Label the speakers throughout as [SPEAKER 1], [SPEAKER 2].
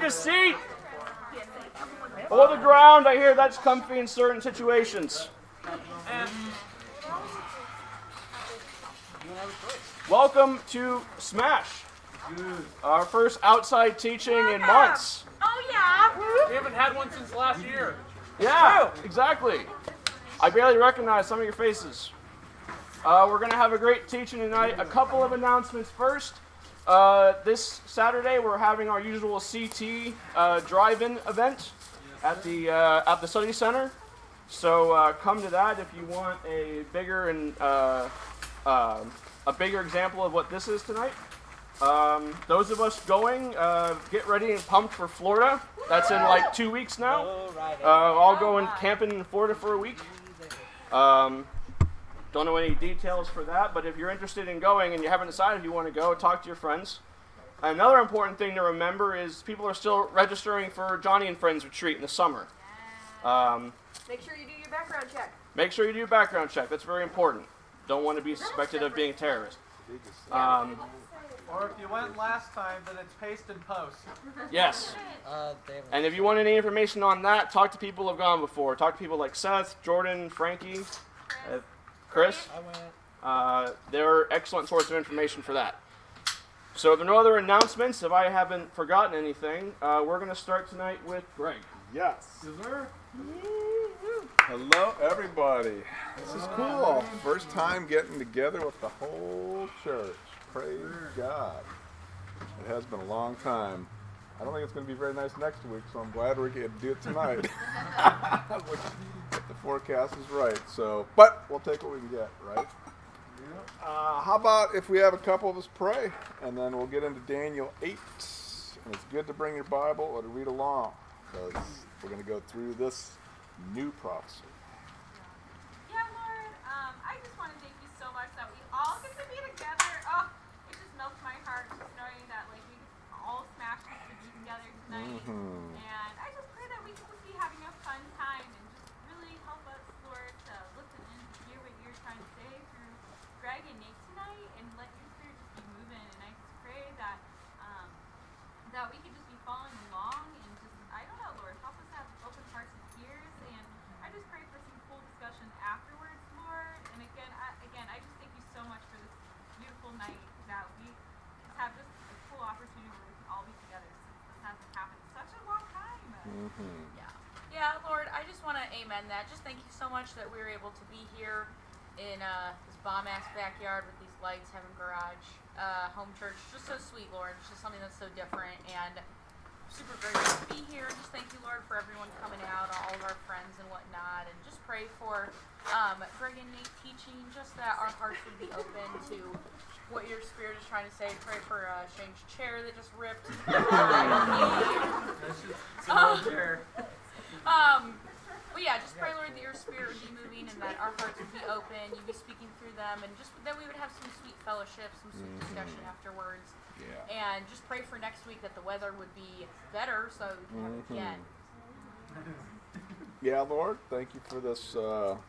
[SPEAKER 1] a seat. Or the ground, I hear that's comfy in certain situations. Welcome to Smash, our first outside teaching in months.
[SPEAKER 2] Oh, yeah.
[SPEAKER 3] We haven't had one since last year.
[SPEAKER 1] Yeah, exactly. I barely recognize some of your faces. We're going to have a great teaching tonight. A couple of announcements first. This Saturday, we're having our usual CT drive-in event at the study center. So come to that if you want a bigger example of what this is tonight. Those of us going, get ready and pumped for Florida. That's in like 2 weeks now. All going camping in Florida for a week. Don't know any details for that, but if you're interested in going and you haven't decided if you want to go, talk to your friends. Another important thing to remember is people are still registering for Johnny and Friends retreat in the summer.
[SPEAKER 2] Make sure you do your background check.
[SPEAKER 1] Make sure you do your background check. That's very important. Don't want to be suspected of being a terrorist.
[SPEAKER 3] Or if you went last time, then it's paste and post.
[SPEAKER 1] Yes. And if you want any information on that, talk to people who have gone before. Talk to people like Seth, Jordan, Frankie, Chris. They're excellent source of information for that. So if there are no other announcements, if I haven't forgotten anything, we're going to start tonight with Greg.
[SPEAKER 4] Yes. Hello, everybody. This is cool. First time getting together with the whole church. Praise God. It has been a long time. I don't think it's going to be very nice next week, so I'm glad we're going to do it tonight. If the forecast is right. But we'll take what we can get, right? How about if we have a couple of us pray, and then we'll get into Daniel 8. And it's good to bring your Bible or to read along, because we're going to go through this new prophecy.
[SPEAKER 2] Yeah, Lord, I just want to thank you so much that we all get to be together. Oh, it just melts my heart just knowing that like we all smash to be together tonight. And I just pray that we can just be having a fun time and just really help us, Lord, to listen and hear what you're trying to say through Greg and Nate tonight, and let your spirit just be moving. And I just pray that that we could just be following along and just, I don't know, Lord, help us have open hearts and ears. And I just pray for some cool discussion afterwards, Lord. And again, I just thank you so much for this beautiful night that we just have this a cool opportunity where we can all be together since this hasn't happened in such a long time.
[SPEAKER 5] Yeah, Lord, I just want to amen that. Just thank you so much that we were able to be here in this bomb-ass backyard with these lights, having garage, Homechurch. Just so sweet, Lord. It's just something that's so different, and super grateful to be here. Just thank you, Lord, for everyone coming out, all of our friends and whatnot, and just pray for Greg and Nate teaching, just that our hearts would be open to what your spirit is trying to say. Pray for Shane's chair that just ripped. But yeah, just pray, Lord, that your spirit would be moving and that our hearts would be open, you'd be speaking through them, and just that we would have some sweet fellowship, some sweet discussion afterwards.
[SPEAKER 4] Yeah.
[SPEAKER 5] And just pray for next week that the weather would be better so we can have it again.
[SPEAKER 4] Yeah, Lord, thank you for this, what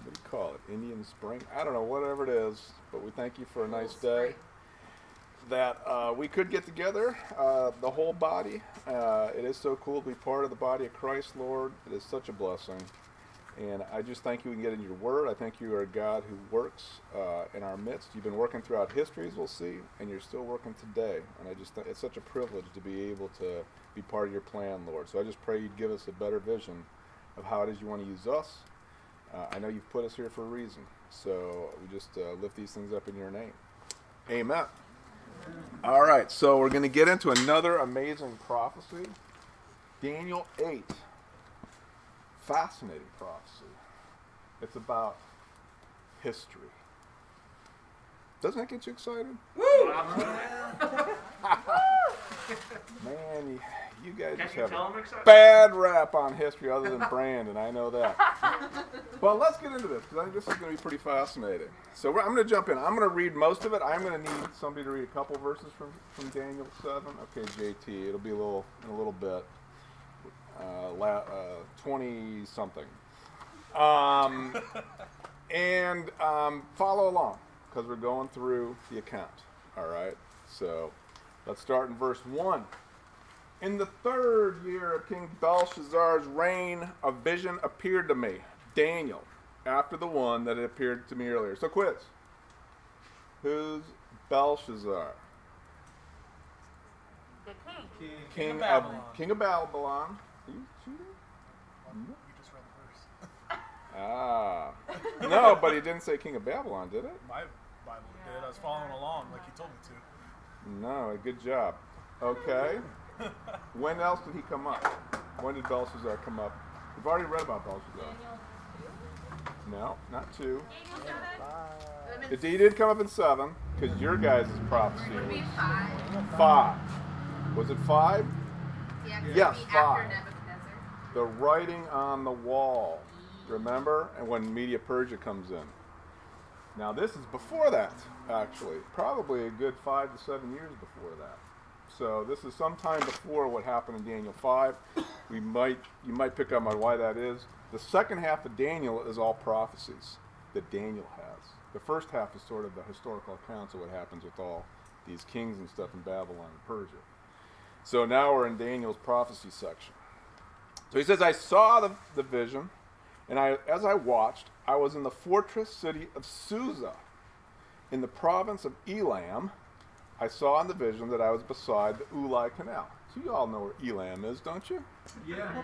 [SPEAKER 4] do you call it, Indian Spring? I don't know, whatever it is, but we thank you for a nice day. That we could get together, the whole body. It is so cool to be part of the body of Christ, Lord. It is such a blessing. And I just thank you we can get in your word. I think you are a God who works in our midst. You've been working throughout history, as we'll see, and you're still working today. And I just think it's such a privilege to be able to be part of your plan, Lord. So I just pray you'd give us a better vision of how it is you want to use us. I know you've put us here for a reason. So we just lift these things up in your name. Amen. All right, so we're going to get into another amazing prophecy. Daniel 8. Fascinating prophecy. It's about history. Doesn't that get you excited?
[SPEAKER 1] Woo!
[SPEAKER 4] Man, you guys just
[SPEAKER 1] Can you
[SPEAKER 4] have
[SPEAKER 1] tell
[SPEAKER 4] a
[SPEAKER 1] I'm excited?
[SPEAKER 4] bad rap on history other than Brandon. I know that. Well, let's get into this because I think this is going to be pretty fascinating. So I'm going to jump in. I'm going to read most of it. I'm going to need somebody to read a couple verses from Daniel 7. Okay, JT, it'll be in a little bit. 20-something. And follow along because we're going through the account. All right? So let's start in verse 1. In the 3rd year of King Belshazzar's reign, a vision appeared to me, Daniel, after the one that had appeared to me earlier. So quiz. Who's Belshazzar?
[SPEAKER 5] The king.
[SPEAKER 3] King of
[SPEAKER 4] Of
[SPEAKER 3] Babylon.
[SPEAKER 4] King of Babylon. Are you cheating?
[SPEAKER 6] You just read the verse.
[SPEAKER 4] Ah. No, but he didn't say King of Babylon, did it?
[SPEAKER 6] My Bible did. I was following along like you told me to.
[SPEAKER 4] No, good job. Okay. When else did he come up? When did Belshazzar come up? We've already read about Belshazzar. No, not 2.
[SPEAKER 2] Daniel 7.
[SPEAKER 4] He did come up in 7, because your guys' prophecy
[SPEAKER 7] Would be
[SPEAKER 4] was
[SPEAKER 7] 5.
[SPEAKER 4] 5. Was it 5?
[SPEAKER 7] Yeah, 'cause
[SPEAKER 4] Yes,
[SPEAKER 7] it'd be
[SPEAKER 4] 5.
[SPEAKER 7] after Nebuchadnezzar.
[SPEAKER 4] The writing on the wall. Remember? And when Media Persia comes in. Now this is before that, actually. Probably a good 5 to 7 years before that. So this is sometime before what happened in Daniel 5. You might pick up on why that is. The second half of Daniel is all prophecies that Daniel has. The first half is sort of the historical accounts of what happens with all these kings and stuff in Babylon and Persia. So now we're in Daniel's prophecy section. So he says, I saw the vision, and as I watched, I was in the fortress city of Susa, in the province of Elam. I saw in the vision that I was beside the Ulai Canal. So you all know where Elam is, don't you?
[SPEAKER 3] Yeah.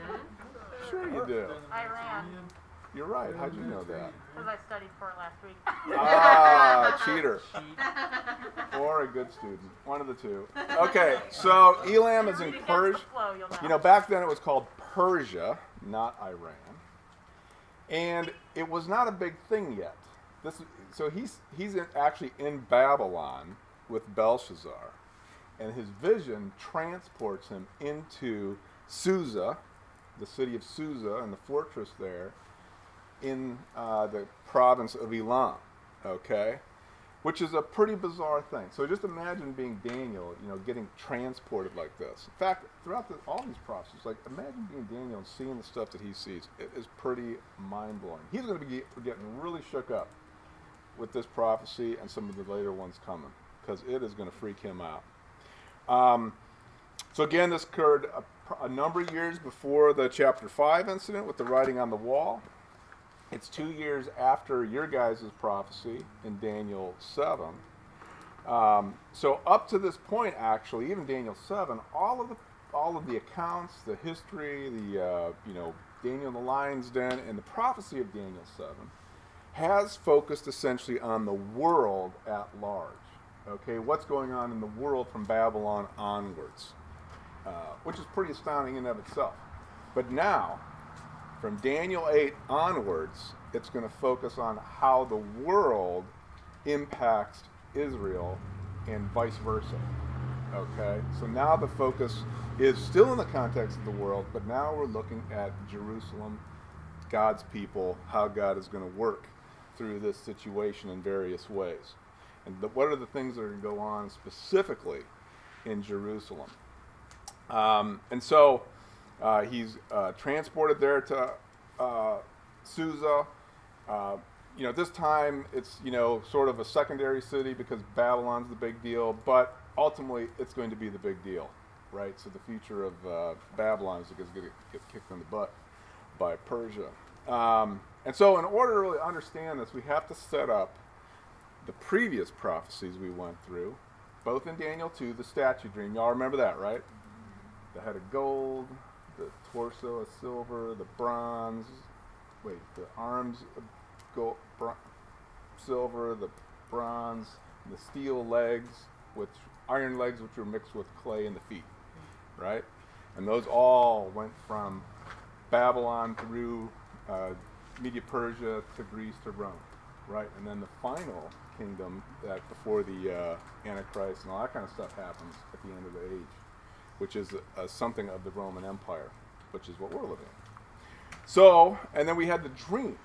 [SPEAKER 4] Sure you do.
[SPEAKER 5] Iran.
[SPEAKER 4] You're right. How'd you know that?
[SPEAKER 5] Because I studied for it last week.
[SPEAKER 4] Ah, cheater. Or a good student. One of the two. Okay, so Elam is in
[SPEAKER 5] Read against
[SPEAKER 4] Persia.
[SPEAKER 5] the flow, you'll know.
[SPEAKER 4] You know, back then it was called Persia, not Iran. And it was not a big thing yet. So he's actually in Babylon with Belshazzar. And his vision transports him into Susa, the city of Susa, and the fortress there, in the province of Elam, okay? Which is a pretty bizarre thing. So just imagine being Daniel, getting transported like this. In fact, throughout all these prophecies, like imagine being Daniel and seeing the stuff that he sees. It is pretty mind-blowing. He's going to be getting really shook up with this prophecy and some of the later ones coming, because it is going to freak him out. So again, this occurred a number of years before the chapter 5 incident with the writing on the wall. It's 2 years after your guys' prophecy in Daniel 7. So up to this point, actually, even Daniel 7, all of the accounts, the history, Daniel in the lion's den, and the prophecy of Daniel 7 has focused essentially on the world at large. Okay, what's going on in the world from Babylon onwards, which is pretty astounding in and of itself. But now, from Daniel 8 onwards, it's going to focus on how the world impacts Israel and vice versa. Okay, so now the focus is still in the context of the world, but now we're looking at Jerusalem, God's people, how God is going to work through this situation in various ways. And what are the things that are going to go on specifically in Jerusalem? And so he's transported there to Susa. This time it's sort of a secondary city because Babylon's the big deal, but ultimately it's going to be the big deal, right? So the future of Babylon is going to get kicked in the butt by Persia. And so in order to really understand this, we have to set up the previous prophecies we went through, both in Daniel 2, the statue dream. Y'all remember that, right? The head of gold, the torso of silver, the arms of gold, silver, the bronze, the steel legs, iron legs which were mixed with clay in the feet, right? And those all went from Babylon through Media Persia to Greece to Rome, right? And then the final kingdom that before the Antichrist and all that kind of stuff happens at the end of the age, which is something of the Roman Empire, which is what we're living in. So, and then we had the dream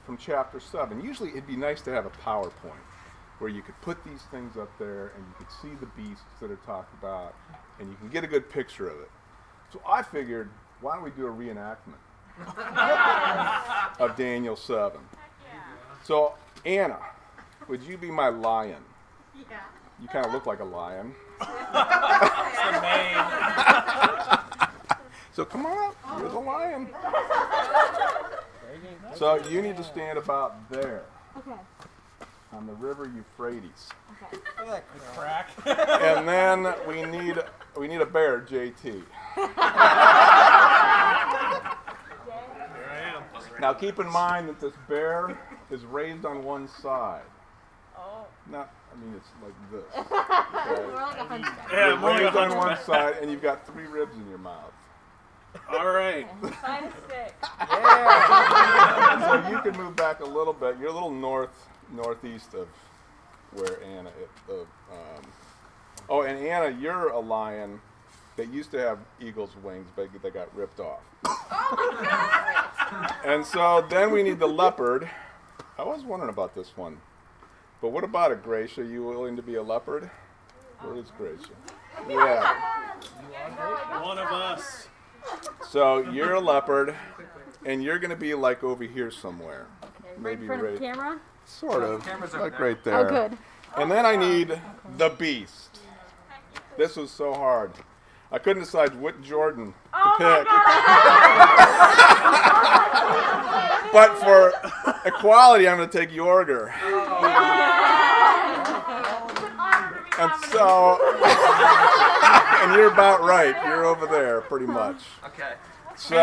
[SPEAKER 4] from chapter 7. Usually it'd be nice to have a PowerPoint where you could put these things up there and you could see the beasts that are talked about and you can get a good picture of it. So I figured, why don't we do a reenactment of Daniel 7.
[SPEAKER 2] Heck yeah.
[SPEAKER 4] So, Anna, would you be my lion?
[SPEAKER 7] Yeah.
[SPEAKER 4] You kind of look like a lion.
[SPEAKER 6] It's the mane.
[SPEAKER 4] So come on up. You're the lion. So you need to stand about there.
[SPEAKER 8] Okay.
[SPEAKER 4] On the river Euphrates.
[SPEAKER 8] Okay.
[SPEAKER 6] Crack.
[SPEAKER 4] And then we need a bear, JT.
[SPEAKER 6] Here I am.
[SPEAKER 4] Now keep in mind that this bear is raised on one side.
[SPEAKER 5] Oh.
[SPEAKER 4] Not, I mean, it's like this.
[SPEAKER 8] We're like a hunchback.
[SPEAKER 6] Yeah,
[SPEAKER 4] You're
[SPEAKER 6] more like
[SPEAKER 4] raised
[SPEAKER 6] a
[SPEAKER 4] on one
[SPEAKER 6] hunchback.
[SPEAKER 4] side, and you've got 3 ribs in your mouth.
[SPEAKER 6] All right.
[SPEAKER 5] Find a stick.
[SPEAKER 4] So you can move back a little bit. You're a little northeast of where Anna is. Oh, and Anna, you're a lion that used to have eagle's wings, but they got ripped off. And so then we need the leopard. I was wondering about this one. But what about a Gracia? Are you willing to be a leopard? Where is Gracia? Yeah.
[SPEAKER 6] One of us.
[SPEAKER 4] So you're a leopard, and you're going to be like over here somewhere.
[SPEAKER 8] Right in front of the camera?
[SPEAKER 4] Sort of.
[SPEAKER 3] camera's up
[SPEAKER 4] Like
[SPEAKER 3] there.
[SPEAKER 4] right there.
[SPEAKER 8] Oh, good.
[SPEAKER 4] And then I need the beast. This was so hard. I couldn't decide what Jordan to pick. But for equality, I'm going to take Yorger. And so, and you're about right. You're over there, pretty much.
[SPEAKER 3] Okay.
[SPEAKER 4] So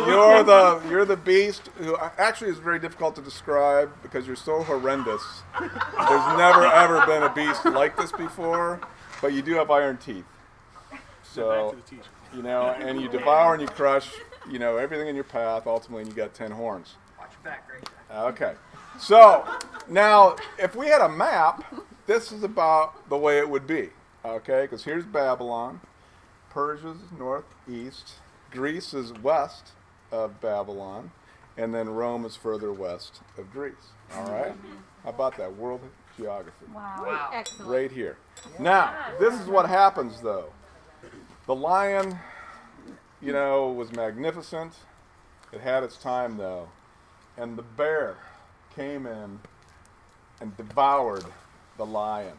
[SPEAKER 4] you're the beast who actually is very difficult to describe because you're so horrendous. There's never ever been a beast like this before, but you do have iron teeth.
[SPEAKER 6] Back
[SPEAKER 4] So
[SPEAKER 6] to the teacher.
[SPEAKER 4] and you devour and you crush, everything in your path. Ultimately, and you got 10 horns.
[SPEAKER 3] Watch your back, Gracia.
[SPEAKER 4] Okay. So now, if we had a map, this is about the way it would be. Okay, because here's Babylon, Persia's northeast. Greece is west of Babylon, and then Rome is further west of Greece. All right? How about that? World geography.
[SPEAKER 8] Wow. Excellent.
[SPEAKER 4] Right here. Now, this is what happens, though. The lion, was magnificent. It had its time, though. And the bear came in and devoured the lion.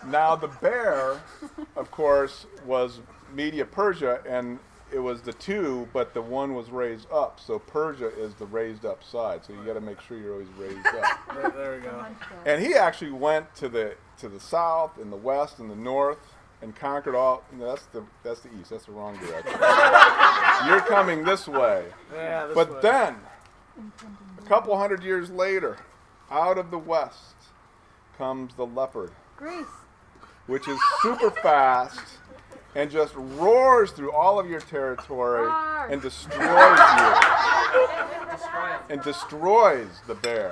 [SPEAKER 4] Now the bear, of course, was Media Persia, and it was the 2, but the 1 was raised up. So Persia is the raised up side. So you got to make sure you're always raised up.
[SPEAKER 6] There we go.
[SPEAKER 4] And he actually went to the south, and the west, and the north, and conquered all. That's the east. That's the wrong direction. You're coming this way.
[SPEAKER 3] Yeah, this
[SPEAKER 4] But
[SPEAKER 3] way.
[SPEAKER 4] then, a couple hundred years later, out of the west comes the leopard,
[SPEAKER 8] Greece.
[SPEAKER 4] which is super fast and just roars through all of your territory
[SPEAKER 8] Roar.
[SPEAKER 4] and destroys you.
[SPEAKER 3] Destroy him.
[SPEAKER 4] And destroys the bear.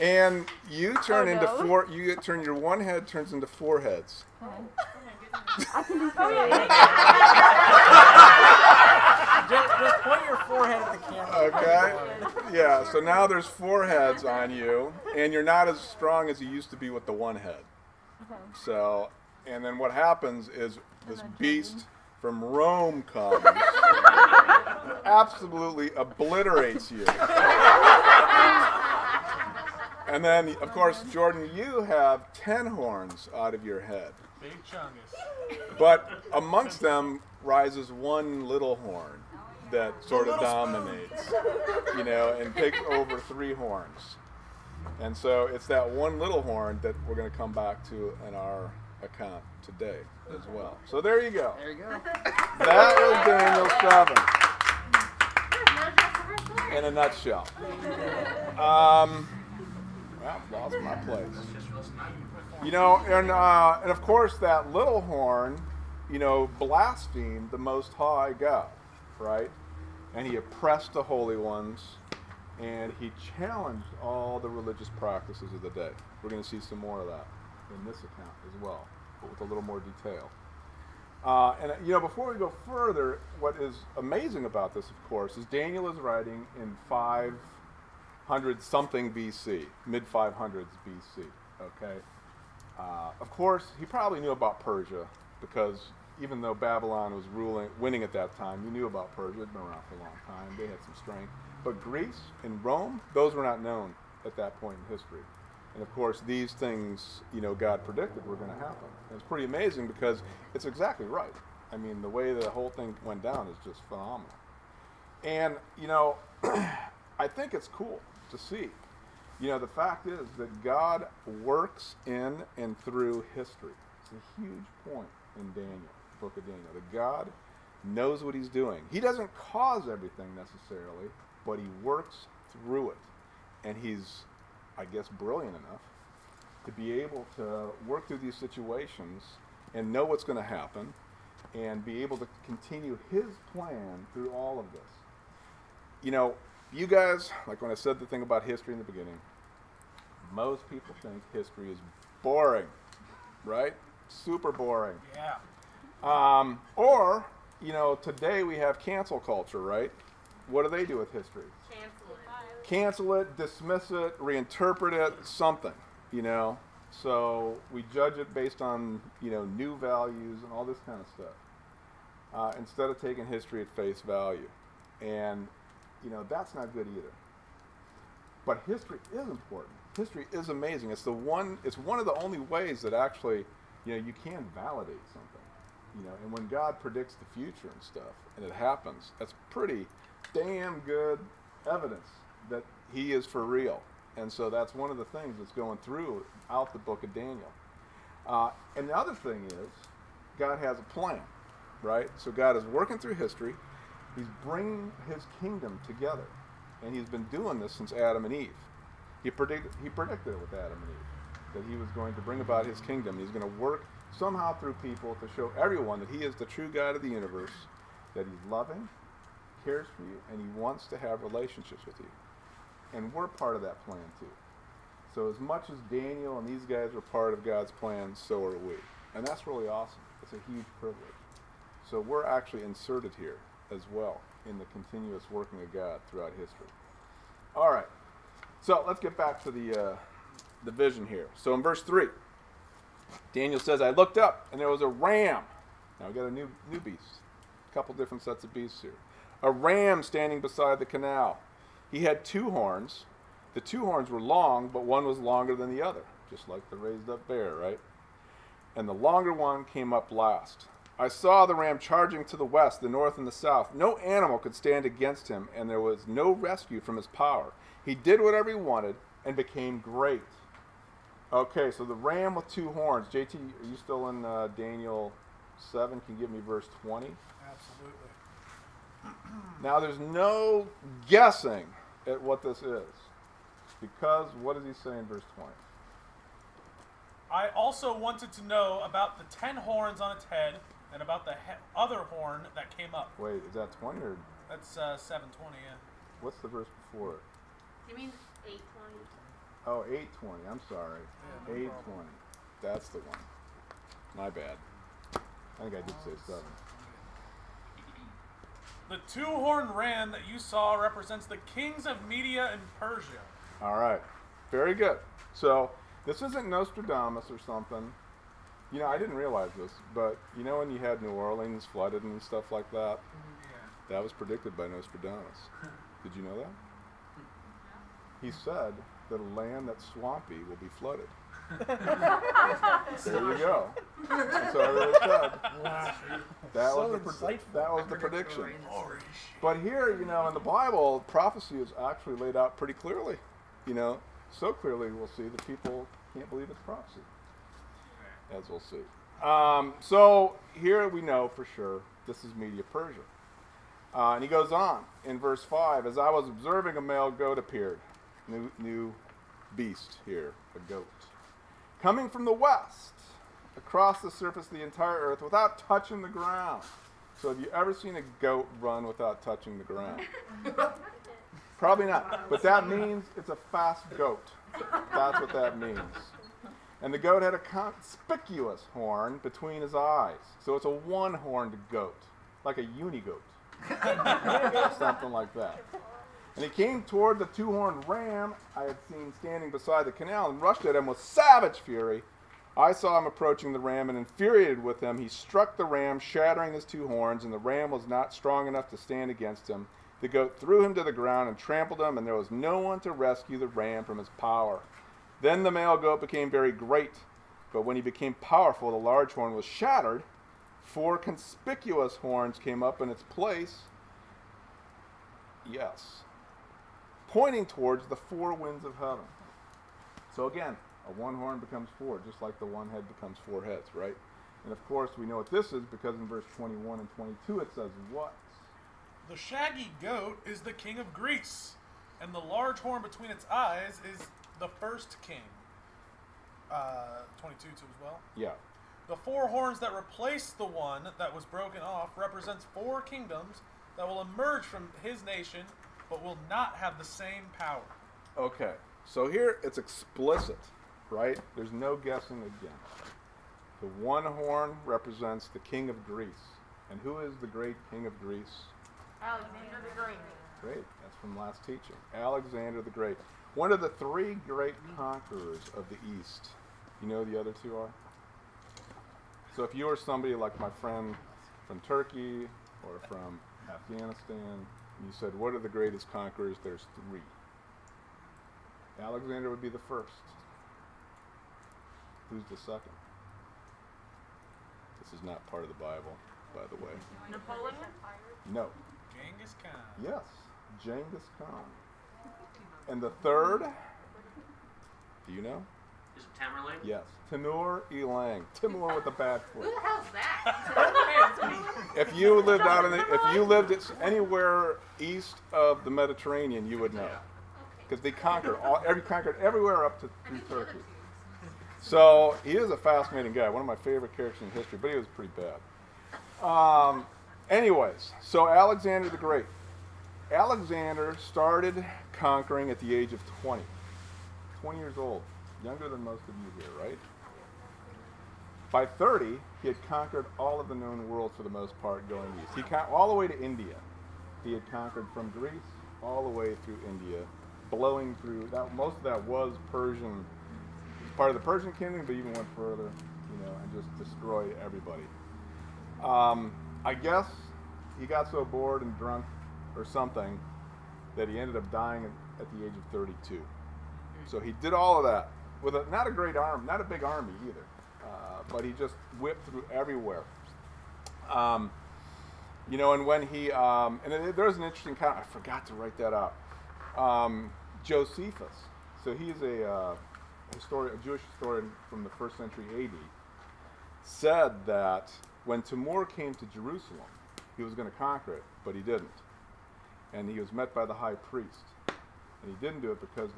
[SPEAKER 4] And you turn into
[SPEAKER 8] no.
[SPEAKER 4] 4. You turn your one head turns into 4 heads.
[SPEAKER 3] Just point your forehead at the camera.
[SPEAKER 4] Okay. Yeah. So now there's 4 heads on you, and you're not as strong as you used to be with the 1 head. So, and then what happens is this beast from Rome comes, absolutely obliterates you. And then, of course, Jordan, you have 10 horns out of your head.
[SPEAKER 6] Big chungus.
[SPEAKER 4] But amongst them rises one little horn that sort of dominates, and takes over 3 horns. And so it's that one little horn that we're going to come back to in our account today as well. So there you go.
[SPEAKER 3] There you go.
[SPEAKER 4] That was Daniel 7 in a nutshell. Well, lost my place. And of course that little horn, blasphemed the Most High God, right? And he oppressed the holy ones, and he challenged all the religious practices of the day. We're going to see some more of that in this account as well, but with a little more detail. Before we go further, what is amazing about this, of course, is Daniel is writing in 500 something BC, mid 500s BC. Okay. Of course, he probably knew about Persia because even though Babylon was winning at that time, you knew about Persia. It'd been around for a long time. They had some strength. But Greece and Rome, those were not known at that point in history. And of course, these things, God predicted were going to happen. And it's pretty amazing because it's exactly right. I mean, the way the whole thing went down is just phenomenal. And, I think it's cool to see. The fact is that God works in and through history. It's a huge point in Daniel, the book of Daniel, that God knows what he's doing. He doesn't cause everything necessarily, but he works through it. And he's, I guess, brilliant enough to be able to work through these situations and know what's going to happen and be able to continue his plan through all of this. You guys, like when I said the thing about history in the beginning, most people think history is boring, right? Super boring.
[SPEAKER 6] Yeah.
[SPEAKER 4] Or, today we have cancel culture, right? What do they do with history? Cancel it, dismiss it, reinterpret it, something, So we judge it based on, new values and all this kind of stuff, instead of taking history at face value. And, that's not good either. But history is important. History is amazing. It's one of the only ways that actually, you can validate something, and when God predicts the future and stuff, and it happens, that's pretty damn good evidence that he is for real. And so that's one of the things that's going throughout the book of Daniel. And the other thing is, God has a plan, right? So God is working through history. He's bringing his kingdom together. And he's been doing this since Adam and Eve. He predicted it with Adam and Eve, that he was going to bring about his kingdom. He's going to work somehow through people to show everyone that he is the true God of the universe, that he's loving, cares for you, and he wants to have relationships with you. And we're part of that plan too. So as much as Daniel and these guys are part of God's plan, so are we. And that's really awesome. It's a huge privilege. So we're actually inserted here as well in the continuous working of God throughout history. All right. So let's get back to the vision here. So in verse 3, Daniel says, I looked up and there was a ram. Now we got a new beast. A couple different sets of beasts here. A ram standing beside the canal. He had 2 horns. The 2 horns were long, but one was longer than the other, just like the raised up bear, right? And the longer one came up last. I saw the ram charging to the west, the north, and the south. No animal could stand against him, and there was no rescue from his power. He did whatever he wanted and became great. Okay, so the ram with 2 horns. JT, are you still in Daniel 7? Can you give me verse 20?
[SPEAKER 6] Absolutely.
[SPEAKER 4] Now, there's no guessing at what this is. Because what does he say in verse 20?
[SPEAKER 6] I also wanted to know about the 10 horns on its head and about the other horn that came up.
[SPEAKER 4] Wait, is that 20 or?
[SPEAKER 6] That's 720, yeah.
[SPEAKER 4] What's the verse before it?
[SPEAKER 7] You mean 820?
[SPEAKER 4] Oh, 820. I'm sorry.
[SPEAKER 6] Yeah, no
[SPEAKER 4] 820.
[SPEAKER 6] problem.
[SPEAKER 4] That's the one. My bad. I think I did say 7.
[SPEAKER 6] The 2-horned ram that you saw represents the kings of Media and Persia.
[SPEAKER 4] All right. Very good. So this isn't Nostradamus or something. I didn't realize this, but when you had New Orleans flooded and stuff like that, that was predicted by Nostradamus. Did you know that? He said that a land that's swampy will be flooded. There you go. That's what it said. That was the prediction. But here, in the Bible, prophecy is actually laid out pretty clearly. So clearly we'll see that people can't believe it's prophecy, as we'll see. So here we know for sure this is Media Persia. And he goes on in verse 5, as I was observing, a male goat appeared. New beast here, a goat. Coming from the west, across the surface of the entire earth without touching the ground. So have you ever seen a goat run without touching the ground? Probably not. But that means it's a fast goat. That's what that means. And the goat had a conspicuous horn between his eyes. So it's a one-horned goat, like a unigoat. Something like that. And he came toward the 2-horned ram I had seen standing beside the canal and rushed at him with savage fury. I saw him approaching the ram, and infuriated with him, he struck the ram, shattering his 2 horns, and the ram was not strong enough to stand against him. The goat threw him to the ground and trampled him, and there was no one to rescue the ram from his power. Then the male goat became very great, but when he became powerful, the large horn was shattered. 4 conspicuous horns came up in its place. Yes. Pointing towards the 4 winds of heaven. So again, a 1 horn becomes 4, just like the 1 head becomes 4 heads, right? And of course, we know what this is because in verse 21 and 22 it says what?
[SPEAKER 6] The shaggy goat is the king of Greece, and the large horn between its eyes is the first king. 22 too as well.
[SPEAKER 4] Yeah.
[SPEAKER 6] The 4 horns that replace the one that was broken off represents 4 kingdoms that will emerge from his nation, but will not have the same power.
[SPEAKER 4] Okay, so here it's explicit, right? There's no guessing again. The 1 horn represents the king of Greece. And who is the great king of Greece?
[SPEAKER 5] Alexander the Great.
[SPEAKER 4] Great, that's from last teaching. Alexander the Great. One of the 3 great conquerors of the East. You know who the other 2 are? So if you were somebody like my friend from Turkey or from Afghanistan, you said, what are the greatest conquerors? There's 3. Alexander would be the first. Who's the second? This is not part of the Bible, by the way.
[SPEAKER 5] Napoleon?
[SPEAKER 4] No.
[SPEAKER 6] Genghis Khan.
[SPEAKER 4] Yes, Genghis Khan. And the third, do you know?
[SPEAKER 1] Is it Tamerlane?
[SPEAKER 4] Yes, Timur Elang. Timur with the bad
[SPEAKER 5] Who
[SPEAKER 4] foot.
[SPEAKER 5] the hell's that?
[SPEAKER 4] If you lived out in if you lived anywhere east of the Mediterranean, you would know, because they conquered everywhere up to through Turkey. So he is a fascinating guy, one of my favorite characters in history, but he was pretty bad. Anyways, so Alexander the Great. Alexander started conquering at the age of 20. 20 years old, younger than most of you here, right? By 30, he had conquered all of the known world for the most part going east. He all the way to India. He had conquered from Greece all the way through India, blowing through, most of that was Persian, part of the Persian kingdom, but even went further, and just destroyed everybody. I guess he got so bored and drunk or something that he ended up dying at the age of 32. So he did all of that with not a great army, not a big army either, but he just whipped through everywhere. And when he, there's an interesting I forgot to write that out. Josephus. So he's a Jewish historian from the 1st century AD, said that when Timur came to Jerusalem, he was going to conquer it, but he didn't. And he was met by the high priest. And he didn't do it because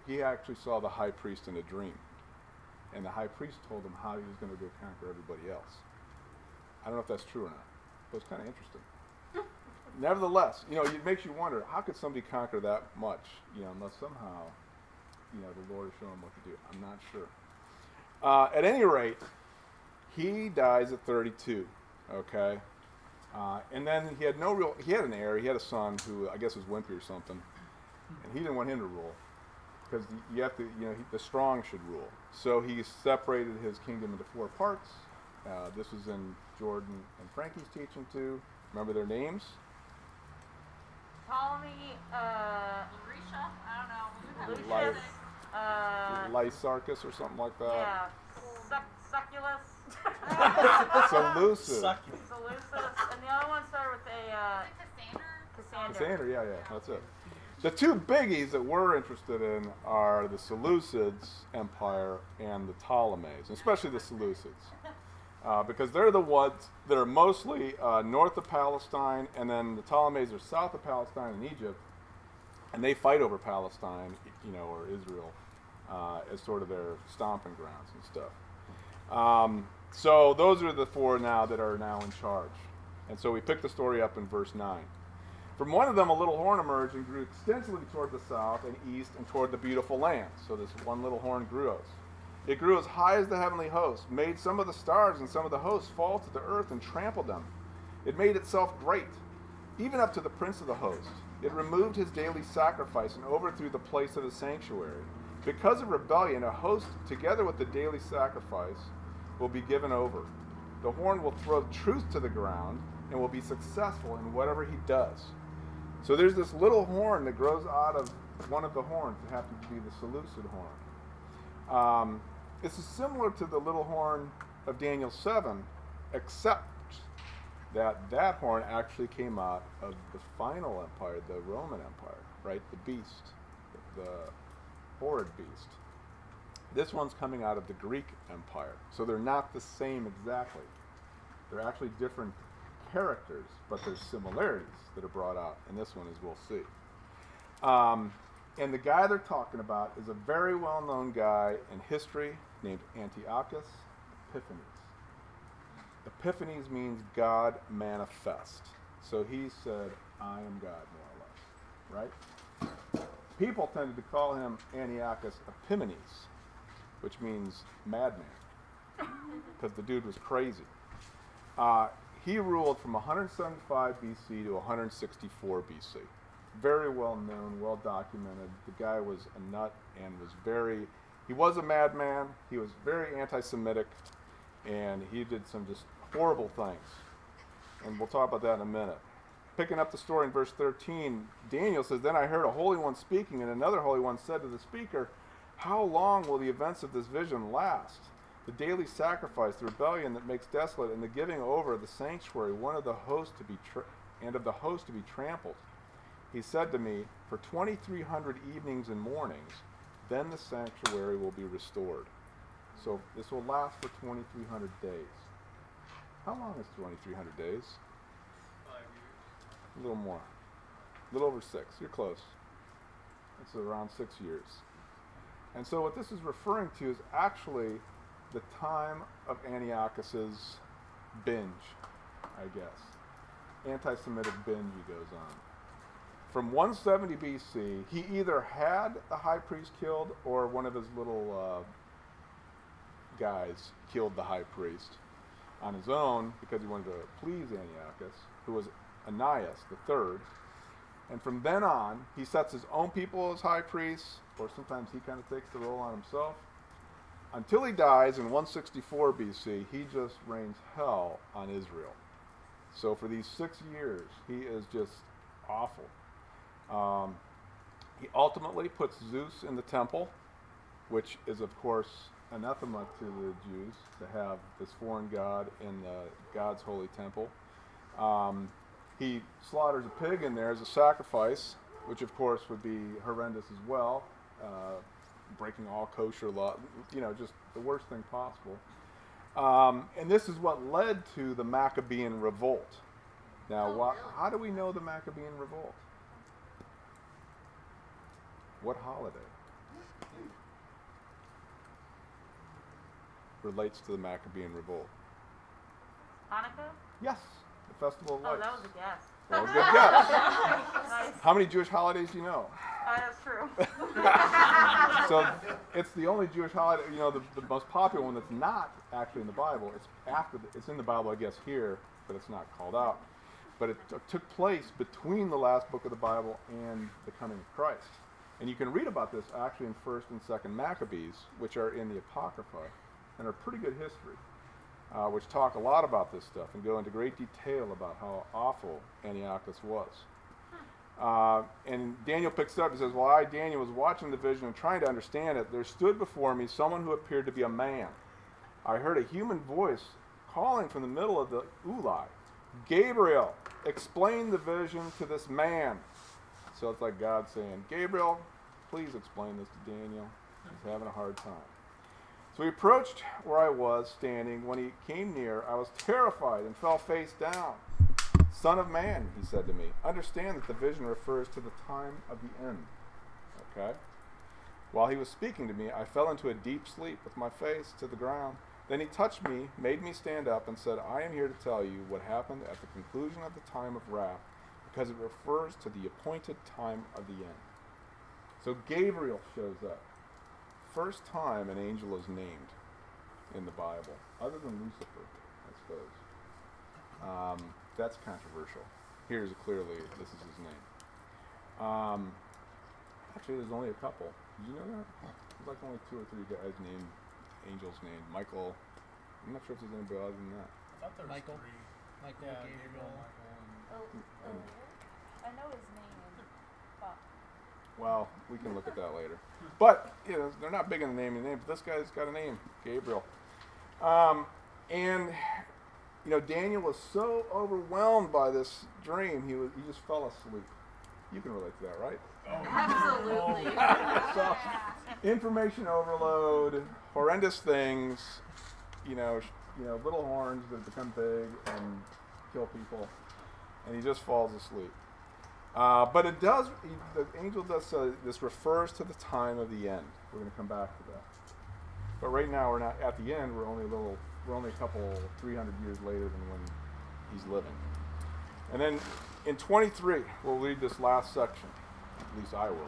[SPEAKER 4] he actually saw the high priest in a dream. And the high priest told him how he was going to go conquer everybody else. I don't know if that's true or not, but it's kind of interesting. Nevertheless, it makes you wonder, how could somebody conquer that much, unless somehow, the Lord is showing him what to do. I'm not sure. At any rate, he dies at 32, okay? And then he had an heir, he had a son who I guess was wimpy or something, and he didn't want him to rule, because you have to, the strong should rule. So he separated his kingdom into 4 parts. This was in Jordan and Frankie's teaching too. Remember their names?
[SPEAKER 5] Ptolemy,
[SPEAKER 2] Lucretia? I don't know.
[SPEAKER 5] Lucius,
[SPEAKER 4] Lysarchus or something like that.
[SPEAKER 5] yeah, Succulus,
[SPEAKER 4] Seleucus.
[SPEAKER 5] Seleucus, and the other one started with a Cassander.
[SPEAKER 4] Cassander, yeah, that's it. The 2 biggies that we're interested in are the Seleucids Empire and the Ptolemies, especially the Seleucids, because they're the ones that are mostly north of Palestine, and then the Ptolemies are south of Palestine and Egypt, and they fight over Palestine, or Israel, as sort of their stomping grounds and stuff. So those are the 4 now that are now in charge. And so we pick the story up in verse 9. From one of them a little horn emerged and grew extensively toward the south and east and toward the beautiful land. So this one little horn grew. It grew as high as the heavenly host, made some of the stars and some of the hosts fall to the earth and trampled them. It made itself great, even up to the prince of the host. It removed his daily sacrifice and overthrew the place of his sanctuary. Because of rebellion, a host, together with the daily sacrifice, will be given over. The horn will throw truth to the ground and will be successful in whatever he does. So there's this little horn that grows out of one of the horns that happens to be the Seleucid horn. This is similar to the little horn of Daniel 7, except that horn actually came out of the final empire, the Roman Empire, right? The beast, the horrid beast. This one's coming out of the Greek Empire. So they're not the same exactly. They're actually different characters, but there's similarities that are brought out in this one, as we'll see. And the guy they're talking about is a very well-known guy in history named Antiochus Epiphanes. Epiphanes means God manifest. So he said, I am God, more or less, right? People tended to call him Antiochus Epimanes, which means madman, because the dude was crazy. He ruled from 175 BC to 164 BC. Very well known, well documented. The guy was a nut and he was a madman. He was very anti-Semitic, and he did some just horrible things. And we'll talk about that in a minute. Picking up the story in verse 13, Daniel says, Then I heard a holy one speaking, and another holy one said to the speaker, How long will the events of this vision last? The daily sacrifice, the rebellion that makes desolate, and the giving over of the sanctuary, one of the host to be trampled. He said to me, For 2,300 evenings and mornings, then the sanctuary will be restored. So this will last for 2,300 days. How long is 2,300 days?
[SPEAKER 3] 5 years.
[SPEAKER 4] A little more. A little over 6. You're close. It's around 6 years. And so what this is referring to is actually the time of Antiochus's binge, I guess. Anti-Semitic binge he goes on. From 170 BC, he either had the high priest killed or one of his little guys killed the high priest on his own because he wanted to please Antiochus, who was Ananias the third. And from then on, he sets his own people as high priests, or sometimes he kind of takes the role on himself. Until he dies in 164 BC, he just rains hell on Israel. So for these 6 years, he is just awful. He ultimately puts Zeus in the temple, which is, of course, anathema to the Jews to have this foreign god in God's holy temple. He slaughters a pig in there as a sacrifice, which, of course, would be horrendous as well, breaking all kosher law, just the worst thing possible. And this is what led to the Maccabean revolt. Now, how do we know the Maccabean revolt? What holiday relates to the Maccabean revolt?
[SPEAKER 5] Hanukkah?
[SPEAKER 4] Yes, the Festival of Lights.
[SPEAKER 5] Oh, that was a guess.
[SPEAKER 4] Well, good guess.
[SPEAKER 5] Nice.
[SPEAKER 4] How many Jewish holidays do you know?
[SPEAKER 5] That's true.
[SPEAKER 4] So it's the only Jewish holiday, the most popular one that's not actually in the Bible. It's in the Bible, I guess, here, but it's not called out. But it took place between the last book of the Bible and the coming of Christ. And you can read about this actually in 1st and 2nd Maccabees, which are in the Apocrypha, and are pretty good history, which talk a lot about this stuff and go into great detail about how awful Antiochus was. And Daniel picks up and says, Well, I, Daniel, was watching the vision and trying to understand it. There stood before me someone who appeared to be a man. I heard a human voice calling from the middle of the Ulai, Gabriel, explain the vision to this man. So it's like God saying, Gabriel, please explain this to Daniel. He's having a hard time. So he approached where I was standing. When he came near, I was terrified and fell face down. Son of man, he said to me, understand that the vision refers to the time of the end. Okay? While he was speaking to me, I fell into a deep sleep with my face to the ground. Then he touched me, made me stand up, and said, I am here to tell you what happened at the conclusion of the time of wrath, because it refers to the appointed time of the end. So Gabriel shows up. First time an angel is named in the Bible, other than Lucifer, I suppose. That's controversial. Here's clearly, this is his name. Actually, there's only a couple. Did you know that? There's like only 2 or 3 guys named, angels named. Michael. I'm not sure if there's anybody other than that.
[SPEAKER 6] I thought there was
[SPEAKER 9] Michael.
[SPEAKER 6] 3.
[SPEAKER 9] Michael,
[SPEAKER 6] Yeah,
[SPEAKER 9] Gabriel.
[SPEAKER 6] Michael, and
[SPEAKER 5] I know his name, but
[SPEAKER 4] Well, we can look at that later. But, you know, they're not big on the naming name, but this guy's got a name, Gabriel. And, you know, Daniel was so overwhelmed by this dream, he just fell asleep. You can relate to that, right?
[SPEAKER 8] Absolutely.
[SPEAKER 4] So, information overload, horrendous things, little horns that become big and kill people, and he just falls asleep. But it does, the angel does say this refers to the time of the end. We're going to come back to that. But right now we're not at the end. We're only a couple 300 years later than when he's living. And then in 23, we'll read this last section. At least I will.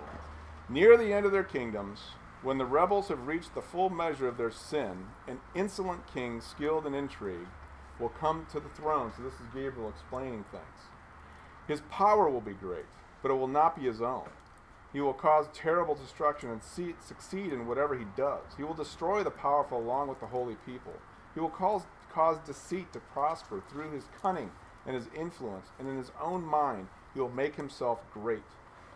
[SPEAKER 4] Near the end of their kingdoms, when the rebels have reached the full measure of their sin, an insolent king skilled in intrigue will come to the throne. So this is Gabriel explaining things. His power will be great, but it will not be his own. He will cause terrible destruction and succeed in whatever he does. He will destroy the powerful along with the holy people. He will cause deceit to prosper through his cunning and his influence, and in his own mind he will make himself great.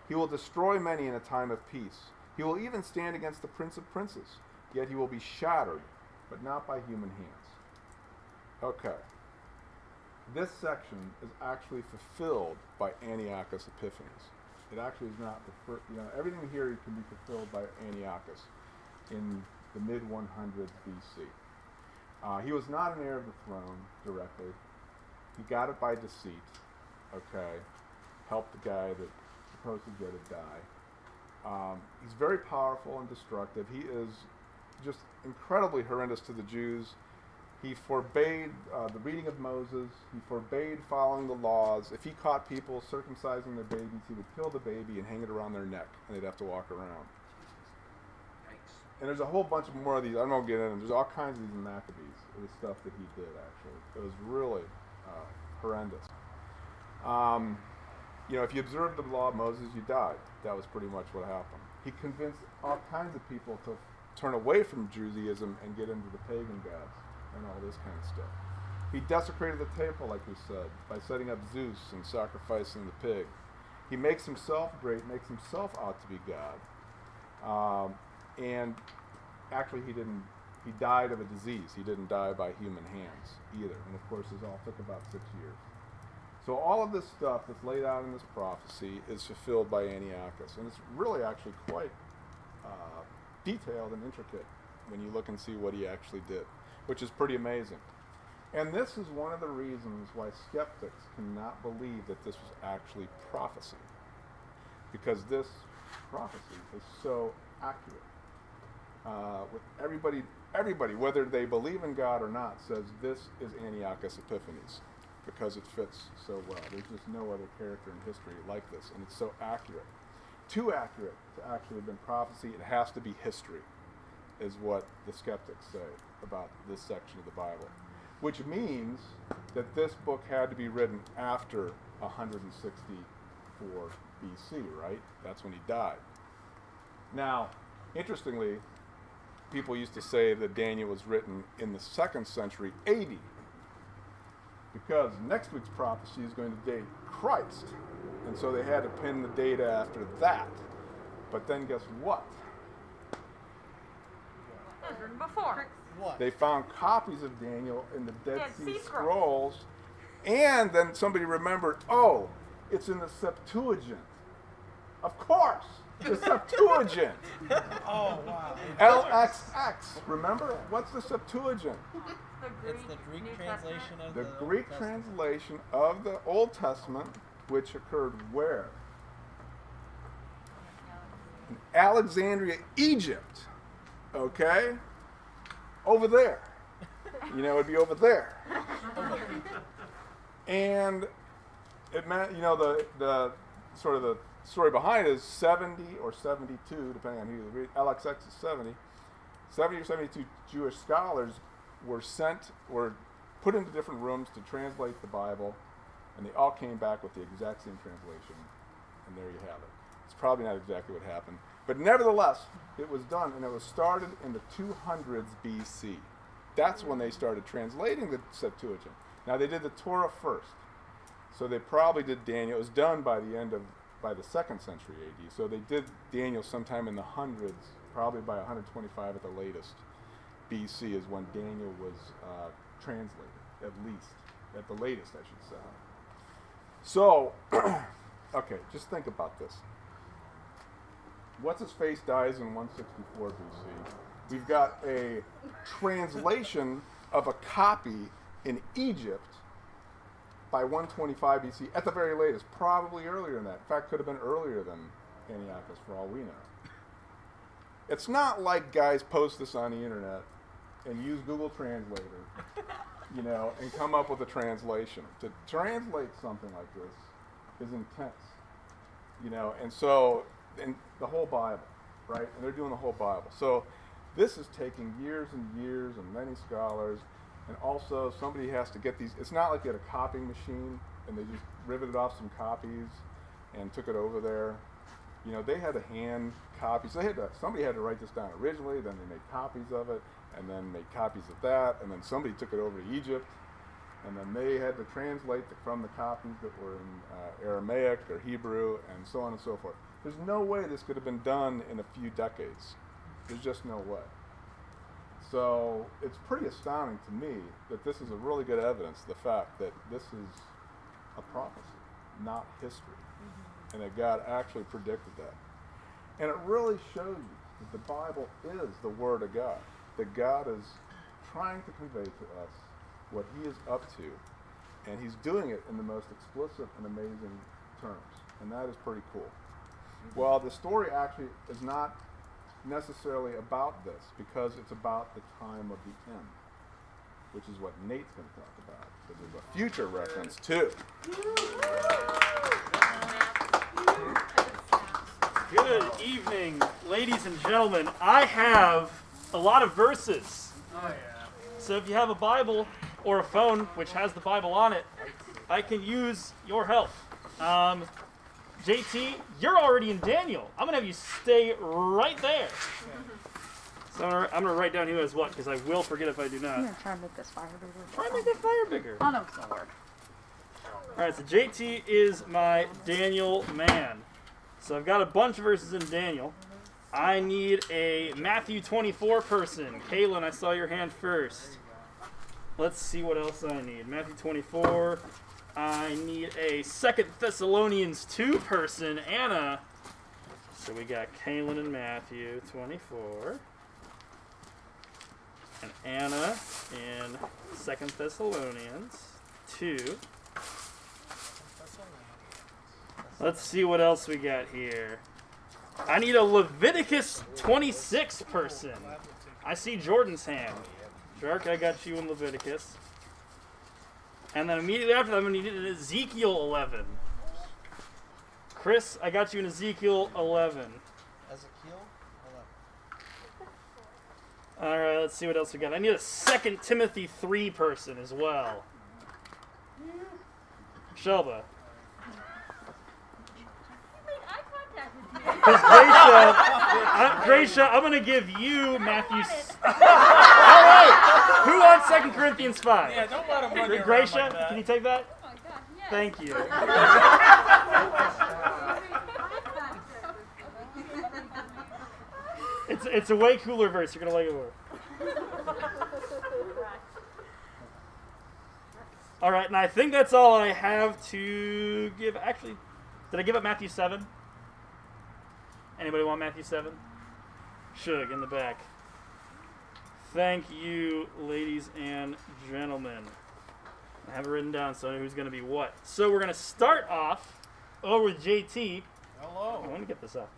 [SPEAKER 4] He will destroy many in a time of peace. He will even stand against the Prince of Princes, yet he will be shattered, but not by human hands. Okay. This section is actually fulfilled by Antiochus Epiphanes. It actually is not, everything here can be fulfilled by Antiochus in the mid-100s BC. He was not an heir of the throne directly. He got it by deceit, okay? Helped the guy that supposed to get it die. He's very powerful and destructive. He is just incredibly horrendous to the Jews. He forbade the reading of Moses. He forbade following the laws. If he caught people circumcising their babies, he would kill the baby and hang it around their neck, and they'd have to walk around. And there's a whole bunch of more of these. I don't get into them. There's all kinds of these in Maccabees, the stuff that he did, actually. It was really horrendous. If you observed the law of Moses, you died. That was pretty much what happened. He convinced all kinds of people to turn away from Judaism and get into the pagan gods and all this kind of stuff. He desecrated the temple, like we said, by setting up Zeus and sacrificing the pig. He makes himself great, makes himself out to be God. And actually he died of a disease. He didn't die by human hands either. And of course, this all took about 6 years. So all of this stuff that's laid out in this prophecy is fulfilled by Antiochus. And it's really actually quite detailed and intricate when you look and see what he actually did, which is pretty amazing. And this is one of the reasons why skeptics cannot believe that this was actually prophecy, because this prophecy is so accurate. With everybody, whether they believe in God or not, says this is Antiochus Epiphanes, because it fits so well. There's just no other character in history like this, and it's so accurate. Too accurate to actually have been prophecy. It has to be history, is what the skeptics say about this section of the Bible, which means that this book had to be written after 164 BC, right? That's when he died. Now, interestingly, people used to say that Daniel was written in the 2nd century AD, because next week's prophecy is going to date Christ, and so they had to pin the date after that. But then guess what?
[SPEAKER 5] it was written before.
[SPEAKER 9] What?
[SPEAKER 4] They found copies of Daniel in the Dead Sea Scrolls, and then somebody remembered, oh, it's in the Septuagint. Of course, the Septuagint.
[SPEAKER 6] Oh, wow.
[SPEAKER 4] LXX, remember? What's the Septuagint?
[SPEAKER 9] It's the Greek
[SPEAKER 5] New
[SPEAKER 9] translation
[SPEAKER 5] Testament.
[SPEAKER 9] of
[SPEAKER 4] The
[SPEAKER 9] the Old
[SPEAKER 4] Greek
[SPEAKER 9] Testament.
[SPEAKER 4] translation of the Old Testament, which occurred where? In Alexandria, Egypt. Okay? Over there. It'd be over there. And it meant, the sort of the story behind it is 70 or 72, depending on who you read. LXX is 70. 70 or 72 Jewish scholars were put into different rooms to translate the Bible, and they all came back with the exact same translation, and there you have it. It's probably not exactly what happened. But nevertheless, it was done, and it was started in the 200s BC. That's when they started translating the Septuagint. Now, they did the Torah first. So they probably did Daniel. It was done by the 2nd century AD. So they did Daniel sometime in the hundreds, probably by 125 at the latest. BC is when Daniel was translated, at least. At the latest, I should say. So, okay, just think about this. What's-his-face dies in 164 BC. We've got a translation of a copy in Egypt by 125 BC, at the very latest, probably earlier than that. In fact, could have been earlier than Antiochus, for all we know. It's not like guys post this on the internet and use Google Translator, and come up with a translation. To translate something like this is intense, and the whole Bible, right? And they're doing the whole Bible. So this is taking years and years and many scholars. And also, somebody has to get these. It's not like they had a copying machine and they just riveted off some copies and took it over there. They had to hand copies. Somebody had to write this down originally, then they made copies of it, and then made copies of that, and then somebody took it over to Egypt, and then they had to translate from the copies that were in Aramaic or Hebrew, and so on and so forth. There's no way this could have been done in a few decades. There's just no way. So it's pretty astounding to me that this is a really good evidence of the fact that this is a prophecy, not history, and that God actually predicted that. And it really shows you that the Bible is the Word of God, that God is trying to convey to us what He is up to, and He's doing it in the most explicit and amazing terms, and that is pretty cool. Well, the story actually is not necessarily about this, because it's about the time of the end, which is what Nate's going to talk about. So there's a future reference too.
[SPEAKER 10] Good evening, ladies and gentlemen. I have a lot of verses.
[SPEAKER 3] Oh, yeah.
[SPEAKER 10] So if you have a Bible or a phone which has the Bible on it, I can use your help. JT, you're already in Daniel. I'm going to have you stay right there. So I'm going to write down who has what, because I will forget if I do not.
[SPEAKER 8] I'm going to try and make this fire bigger.
[SPEAKER 10] Try and make that fire bigger.
[SPEAKER 8] Oh, no, it's going to work.
[SPEAKER 10] All right, so JT is my Daniel man. So I've got a bunch of verses in Daniel. I need a Matthew 24 person. Kaylin, I saw your hand first. Let's see what else I need. Matthew 24. I need a 2 Thessalonians 2 person, Anna. So we got Kaylin and Matthew 24. And Anna in 2 Thessalonians 2. Let's see what else we got here. I need a Leviticus 26 person. I see Jordan's hand. Shark, I got you in Leviticus. And then immediately after that, I'm going to need an Ezekiel 11. Chris, I got you in Ezekiel 11.
[SPEAKER 9] Ezekiel 11.
[SPEAKER 10] All right, let's see what else we got. I need a 2 Timothy 3 person as well. Shelba. Because Gracia, I'm going to give you Matthew. All right. Who wants 2 Corinthians 5?
[SPEAKER 6] Yeah, don't let him run you around
[SPEAKER 10] Gracia,
[SPEAKER 6] like that.
[SPEAKER 10] can you take that?
[SPEAKER 2] Oh my God, yes.
[SPEAKER 10] Thank you. It's a way cooler verse. You're going to like it more. All right, and I think that's all I have to give. Actually, did I give up Matthew 7? Anybody want Matthew 7? Shug in the back. Thank you, ladies and gentlemen. I have it written down so I know who's going to be what. So we're going to start off over with JT.
[SPEAKER 6] Hello.
[SPEAKER 10] I want to get this up.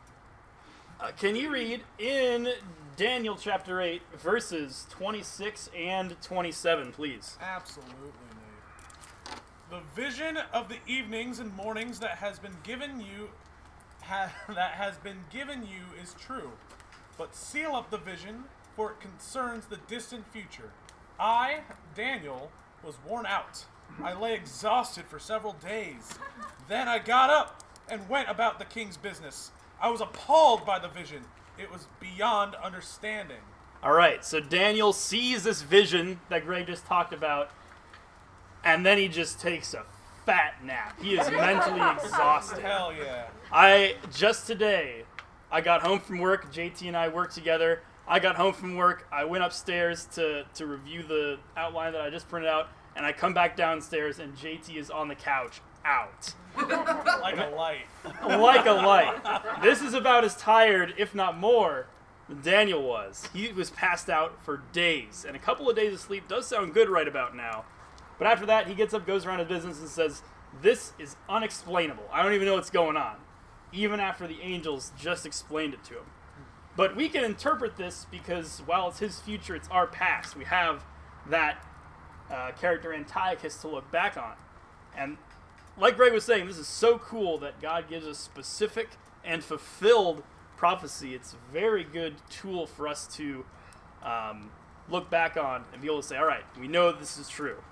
[SPEAKER 10] Can you read in Daniel chapter 8, verses 26 and 27, please?
[SPEAKER 6] Absolutely, Nate. The vision of the evenings and mornings that has been given you is true. But seal up the vision, for it concerns the distant future. I, Daniel, was worn out. I lay exhausted for several days. Then I got up and went about the king's business. I was appalled by the vision. It was beyond understanding.
[SPEAKER 10] All right, so Daniel sees this vision that Greg just talked about, and then he just takes a fat nap. He is mentally exhausted.
[SPEAKER 6] Hell yeah.
[SPEAKER 10] Just today, I got home from work. JT and I worked together. I got home from work. I went upstairs to review the outline that I just printed out, and I come back downstairs, and JT is on the couch, out.
[SPEAKER 6] Like a light.
[SPEAKER 10] Like a light. This is about as tired, if not more, than Daniel was. He was passed out for days, and a couple of days of sleep does sound good right about now. But after that, he gets up, goes around his business, and says, "This is unexplainable. I don't even know what's going on," even after the angels just explained it to him. But we can interpret this because while it's his future, it's our past. We have that character Antiochus to look back on. And like Greg was saying, this is so cool that God gives us specific and fulfilled prophecy. It's a very good tool for us to look back on and be able to say, all right, we know this is true.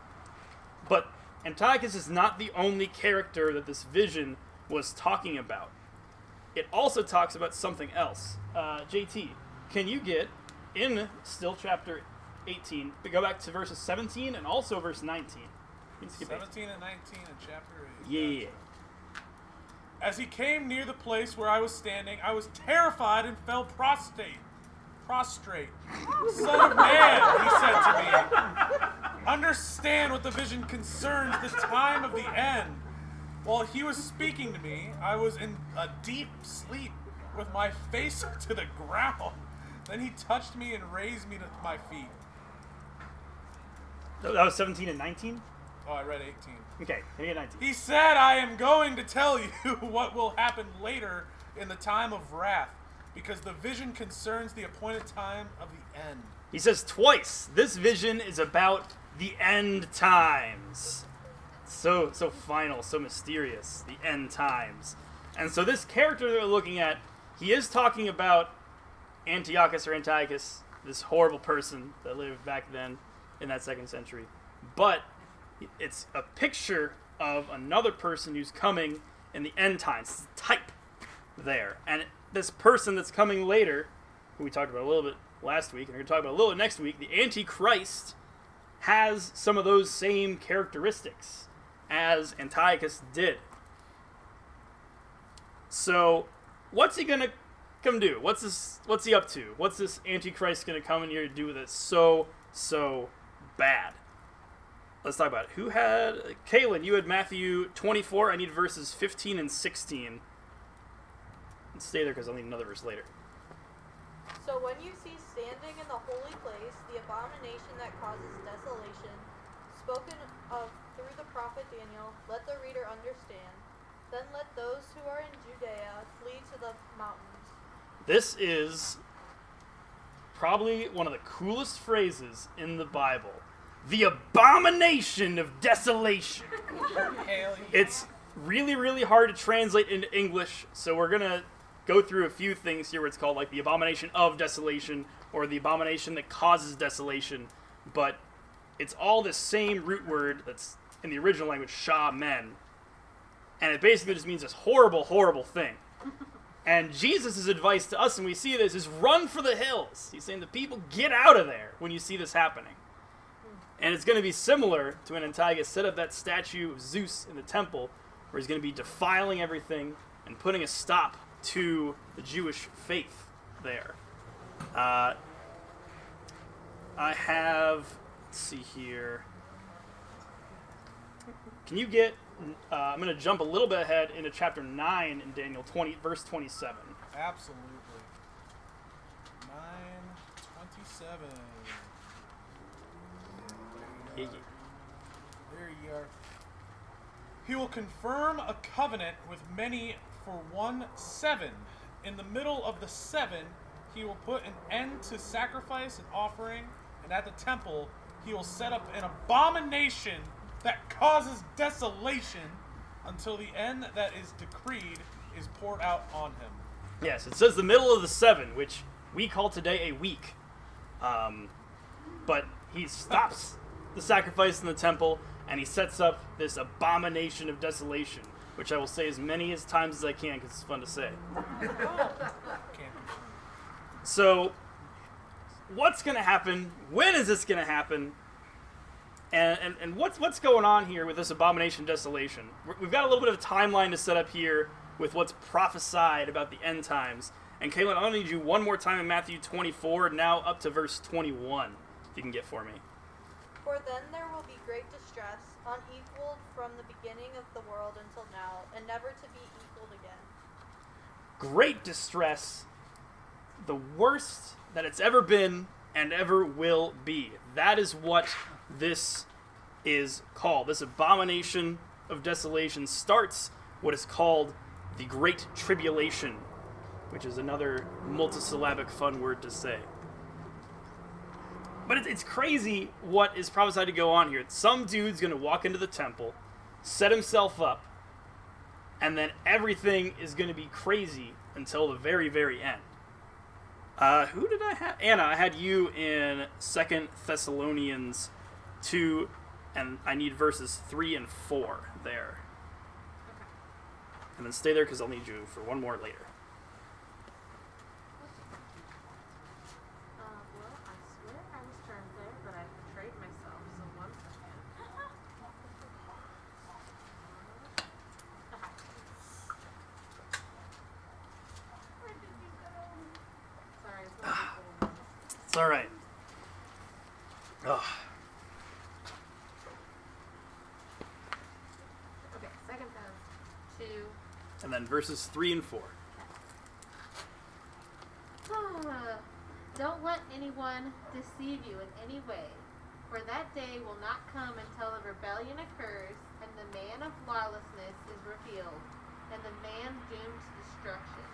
[SPEAKER 10] But Antiochus is not the only character that this vision was talking about. It also talks about something else. JT, can you get, in still chapter 18, go back to verses 17 and also verse 19?
[SPEAKER 6] 17 and 19 in chapter 8.
[SPEAKER 10] Yeah.
[SPEAKER 6] As he came near the place where I was standing, I was terrified and fell prostrate. Son of man, he said to me, understand what the vision concerns, the time of the end. While he was speaking to me, I was in a deep sleep with my face to the ground. Then he touched me and raised me to my feet.
[SPEAKER 10] That was 17 and 19?
[SPEAKER 6] Oh, I read 18.
[SPEAKER 10] Okay, maybe 19.
[SPEAKER 6] He said, I am going to tell you what will happen later in the time of wrath, because the vision concerns the appointed time of the end.
[SPEAKER 10] He says twice, this vision is about the end times. So final, so mysterious, the end times. And so this character that we're looking at, he is talking about Antiochus or Antiochus, this horrible person that lived back then in that 2nd century. But it's a picture of another person who's coming in the end times. It's a type there. And this person that's coming later, who we talked about a little bit last week, and we're going to talk about a little bit next week, the Antichrist has some of those same characteristics as Antiochus did. So, what's he going to come do? What's he up to? What's this Antichrist going to come in here to do that's so bad? Let's talk about it. Who had... Kaylin, you had Matthew 24. I need verses 15 and 16. And stay there because I'll need another verse later.
[SPEAKER 11] So when you see standing in the holy place the abomination that causes desolation, spoken of through the prophet Daniel, let the reader understand. Then let those who are in Judea flee to the mountains.
[SPEAKER 10] This is probably one of the coolest phrases in the Bible. The abomination of desolation. It's really, really hard to translate into English, so we're going to go through a few things here where it's called like the abomination of desolation or the abomination that causes desolation, but it's all the same root word that's in the original language, shamen, and it basically just means this horrible, horrible thing. And Jesus' advice to us, and we see this, is run for the hills. He's saying the people, get out of there when you see this happening. And it's going to be similar to when Antiochus set up that statue of Zeus in the temple, where he's going to be defiling everything and putting a stop to the Jewish faith there. I have, let's see here. Can you get, I'm going to jump a little bit ahead into chapter 9 in Daniel 20, verse 27.
[SPEAKER 6] Absolutely. 9:27.
[SPEAKER 10] Yeah.
[SPEAKER 6] There you are. He will confirm a covenant with many for 1 7. In the middle of the 7, he will put an end to sacrifice and offering, and at the temple he will set up an abomination that causes desolation until the end that is decreed is poured out on him.
[SPEAKER 10] Yes, it says the middle of the 7, which we call today a week. But he stops the sacrifice in the temple, and he sets up this abomination of desolation. which I will say as many as times as I can because it's fun to say.
[SPEAKER 6] Can't confirm.
[SPEAKER 10] So, what's going to happen? When is this going to happen? And what's going on here with this abomination desolation? We've got a little bit of a timeline to set up here with what's prophesied about the end times. And Kaylin, I'm going to need you one more time in Matthew 24, now up to verse 21, if you can get for me.
[SPEAKER 11] For then there will be great distress, unequaled from the beginning of the world until now, and never to be equaled again.
[SPEAKER 10] Great distress, the worst that it's ever been and ever will be. That is what this is called. This abomination of desolation starts what is called the Great Tribulation, which is another multisyllabic fun word to say. But it's crazy what is prophesied to go on here. Some dude's going to walk into the temple, set himself up, and then everything is going to be crazy until the very, very end. Who did I have? Anna, I had you in 2 Thessalonians 2, and I need verses 3 and 4 there. And then stay there because I'll need you for one more later.
[SPEAKER 7] Well, I swear I was turned there, but I betrayed myself, so 1 second. Sorry, it's a little bit.
[SPEAKER 10] It's all right. Ugh.
[SPEAKER 7] Okay, 2 Thess 2.
[SPEAKER 10] And then verses 3 and 4.
[SPEAKER 7] Don't let anyone deceive you in any way, for that day will not come until the rebellion occurs, and the man of lawlessness is revealed, and the man doomed to destruction.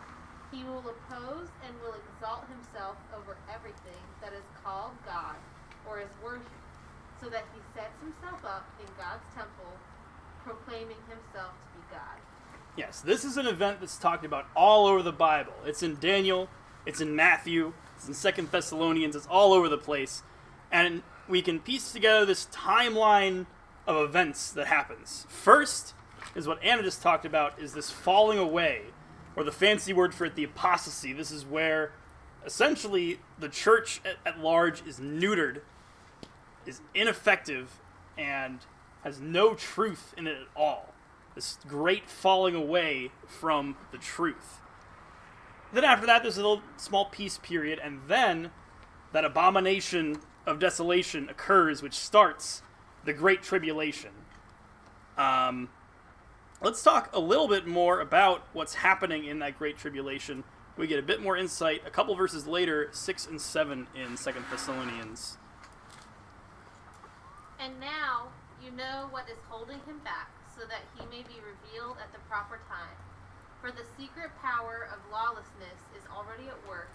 [SPEAKER 7] He will oppose and will exalt himself over everything that is called God or is worshipped, so that he sets himself up in God's temple, proclaiming himself to be God.
[SPEAKER 10] Yes, this is an event that's talked about all over the Bible. It's in Daniel, it's in Matthew, it's in 2 Thessalonians, it's all over the place. And we can piece together this timeline of events that happens. First is what Anna just talked about, is this falling away, or the fancy word for it, the apostasy. This is where essentially the church at large is neutered, is ineffective, and has no truth in it at all. This great falling away from the truth. Then after that, there's a little small peace period, and then that abomination of desolation occurs, which starts the Great Tribulation. Let's talk a little bit more about what's happening in that Great Tribulation. We get a bit more insight a couple verses later, 6 and 7 in 2 Thessalonians.
[SPEAKER 7] And now you know what is holding him back, so that he may be revealed at the proper time. For the secret power of lawlessness is already at work,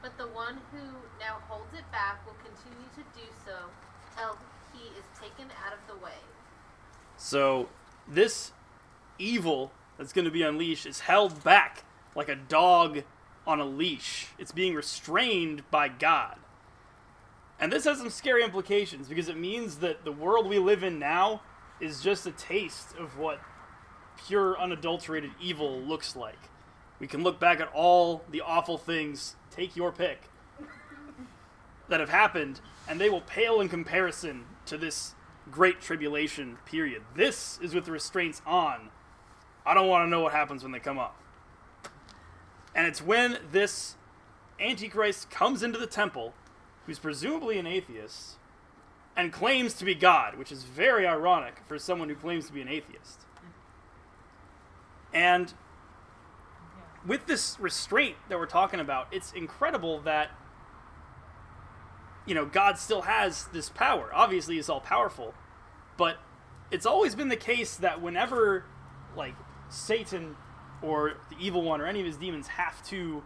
[SPEAKER 7] but the one who now holds it back will continue to do so till he is taken out of the way.
[SPEAKER 10] So this evil that's going to be unleashed is held back like a dog on a leash. It's being restrained by God. And this has some scary implications, because it means that the world we live in now is just a taste of what pure, unadulterated evil looks like. We can look back at all the awful things, take your pick, that have happened, and they will pale in comparison to this Great Tribulation period. This is with the restraints on. I don't want to know what happens when they come off. And it's when this Antichrist comes into the temple, who's presumably an atheist, and claims to be God, which is very ironic for someone who claims to be an atheist. And with this restraint that we're talking about, it's incredible that, God still has this power. Obviously, he's all powerful, but it's always been the case that whenever, Satan or the evil one or any of his demons have to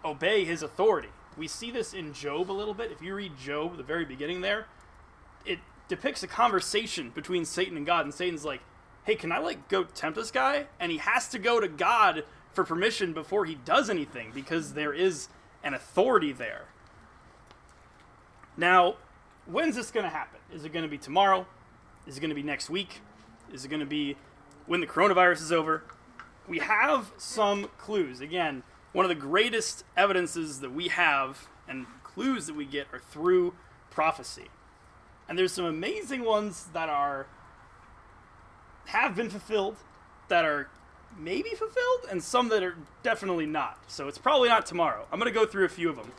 [SPEAKER 10] obey his authority. We see this in Job a little bit. If you read Job, the very beginning there, it depicts a conversation between Satan and God, and Satan's like, hey, can I go tempt this guy? And he has to go to God for permission before he does anything, because there is an authority there. Now, when's this going to happen? Is it going to be tomorrow? Is it going to be next week? Is it going to be when the coronavirus is over. We have some clues. Again, one of the greatest evidences that we have and clues that we get are through prophecy. And there's some amazing ones that have been fulfilled, that are maybe fulfilled, and some that are definitely not. So it's probably not tomorrow. I'm going to go through a few of them.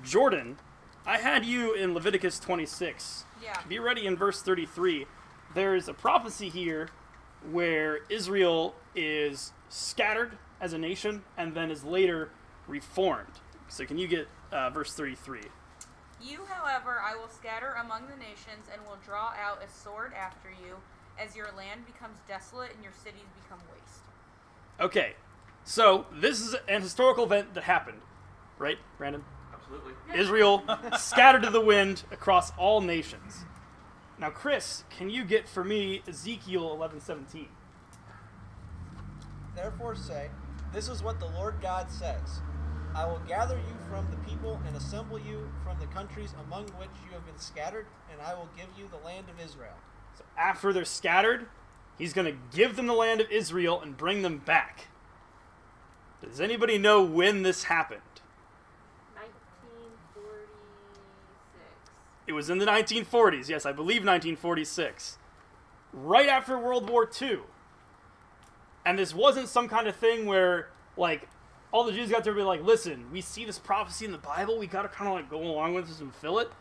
[SPEAKER 10] Jordan, I had you in Leviticus 26.
[SPEAKER 5] Yeah.
[SPEAKER 10] Be ready in verse 33. There's a prophecy here where Israel is scattered as a nation and then is later reformed. So can you get verse 33?
[SPEAKER 5] You, however, I will scatter among the nations and will draw out a sword after you, as your land becomes desolate and your cities become waste.
[SPEAKER 10] Okay, so this is an historical event that happened, right, Brandon?
[SPEAKER 1] Absolutely.
[SPEAKER 10] Israel scattered to the wind across all nations. Now, Chris, can you get for me Ezekiel 11:17?
[SPEAKER 9] Therefore say, this is what the Lord God says. I will gather you from the people and assemble you from the countries among which you have been scattered, and I will give you the land of Israel.
[SPEAKER 10] So after they're scattered, he's going to give them the land of Israel and bring them back. Does anybody know when this happened?
[SPEAKER 7] 1946.
[SPEAKER 10] It was in the 1940s. Yes, I believe 1946. Right after World War II. And this wasn't some kind of thing where, like, all the Jews got to be like, listen, we see this prophecy in the Bible, we got to kind of like go along with this and fill it.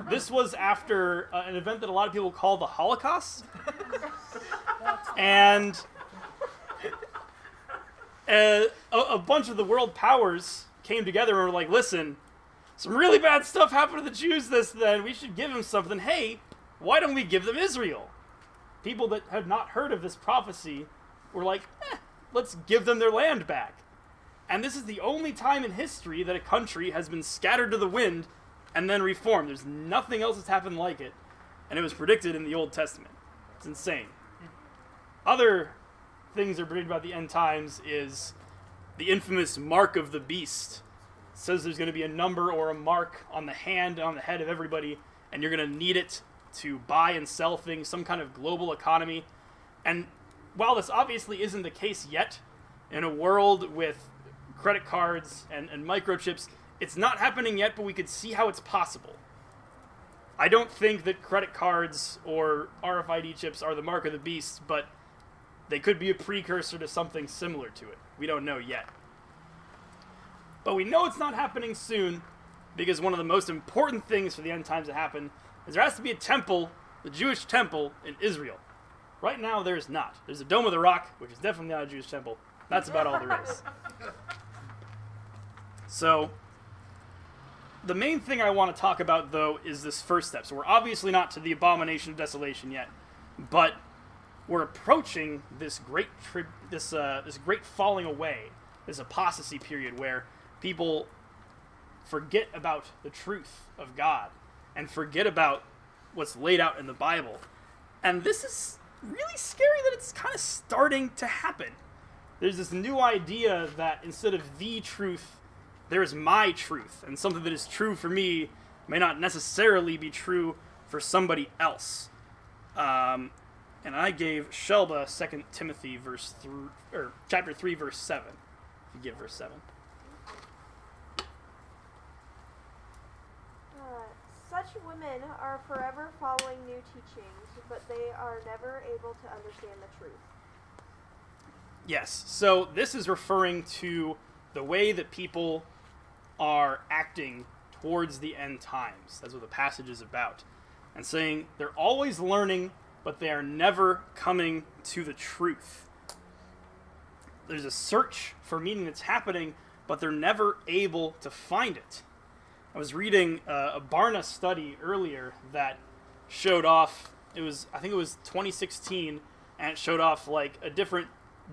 [SPEAKER 10] This was after an event that a lot of people call the Holocaust. And a bunch of the world powers came together and were like, listen, some really bad stuff happened to the Jews then. We should give them something. Hey, why don't we give them Israel? People that had not heard of this prophecy were like, let's give them their land back. And this is the only time in history that a country has been scattered to the wind and then reformed. There's nothing else that's happened like it. And it was predicted in the Old Testament. It's insane. Other things that are predicted about the end times is the infamous mark of the beast. It says there's going to be a number or a mark on the hand, on the head of everybody, and you're going to need it to buy and sell things, some kind of global economy. And while this obviously isn't the case yet, in a world with credit cards and microchips, it's not happening yet, but we could see how it's possible. I don't think that credit cards or RFID chips are the mark of the beast, but they could be a precursor to something similar to it. We don't know yet. But we know it's not happening soon, because one of the most important things for the end times to happen is there has to be a temple, the Jewish temple, in Israel. Right now, there's not. There's a Dome of the Rock, which is definitely not a Jewish temple. That's about all there is. So, the main thing I want to talk about, though, is this first step. So we're obviously not to the abomination of desolation yet, but we're approaching this great this great falling away, this apostasy period where people forget about the truth of God and forget about what's laid out in the Bible. And this is really scary that it's kind of starting to happen. There's this new idea that instead of the truth, there is my truth, and something that is true for me may not necessarily be true for somebody else. And I gave Shelba 2 Timothy chapter 3, verse 7. If you give verse 7.
[SPEAKER 12] Such women are forever following new teachings, but they are never able to understand the truth.
[SPEAKER 10] Yes, so this is referring to the way that people are acting towards the end times. That's what the passage is about. And saying they're always learning, but they are never coming to the truth. There's a search for meaning that's happening, but they're never able to find it. I was reading a Barna study earlier that showed off, I think it was 2016, and it showed off like a different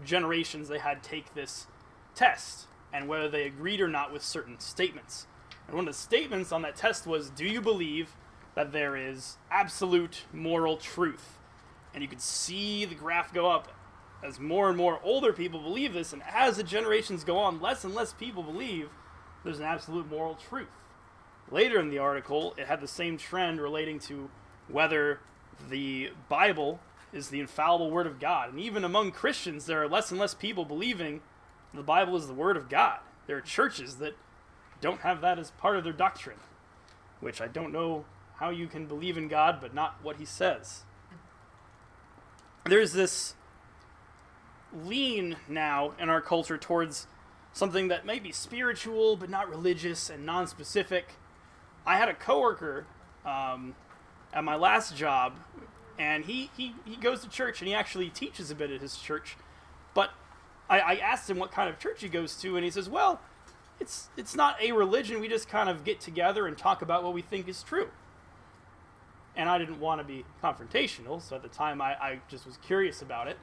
[SPEAKER 10] generations they had take this test and whether they agreed or not with certain statements. And one of the statements on that test was, do you believe that there is absolute moral truth? And you could see the graph go up as more and more older people believe this, and as the generations go on, less and less people believe there's an absolute moral truth. Later in the article, it had the same trend relating to whether the Bible is the infallible Word of God. And even among Christians, there are less and less people believing the Bible is the Word of God. There are churches that don't have that as part of their doctrine, which I don't know how you can believe in God but not what he says. There's this lean now in our culture towards something that might be spiritual but not religious and non-specific. I had a coworker at my last job, and he goes to church, and he actually teaches a bit at his church. But I asked him what kind of church he goes to, and he says, well, it's not a religion. We just kind of get together and talk about what we think is true. And I didn't want to be confrontational, so at the time I just was curious about it.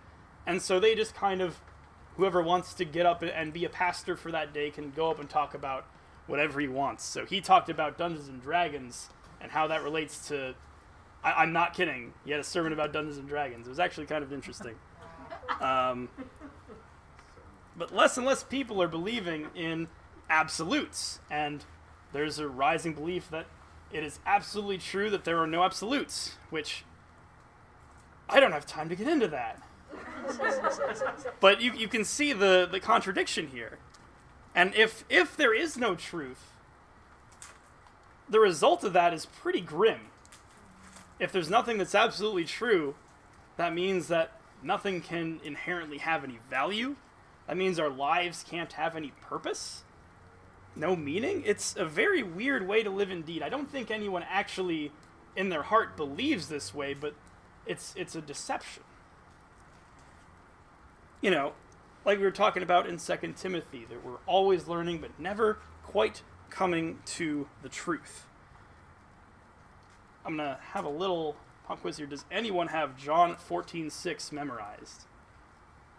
[SPEAKER 10] And so they just kind of, whoever wants to get up and be a pastor for that day can go up and talk about whatever he wants. So he talked about Dungeons and Dragons and how that relates to, I'm not kidding, he had a sermon about Dungeons and Dragons. It was actually kind of interesting. But less and less people are believing in absolutes, and there's a rising belief that it is absolutely true that there are no absolutes, which I don't have time to get into that. But you can see the contradiction here. And if there is no truth, the result of that is pretty grim. If there's nothing that's absolutely true, that means that nothing can inherently have any value. That means our lives can't have any purpose. No meaning. It's a very weird way to live indeed. I don't think anyone actually in their heart believes this way, but it's a deception. You know, like we were talking about in 2 Timothy, that we're always learning but never quite coming to the truth. I'm going to have a little pop quiz here. Does anyone have John 14:6 memorized?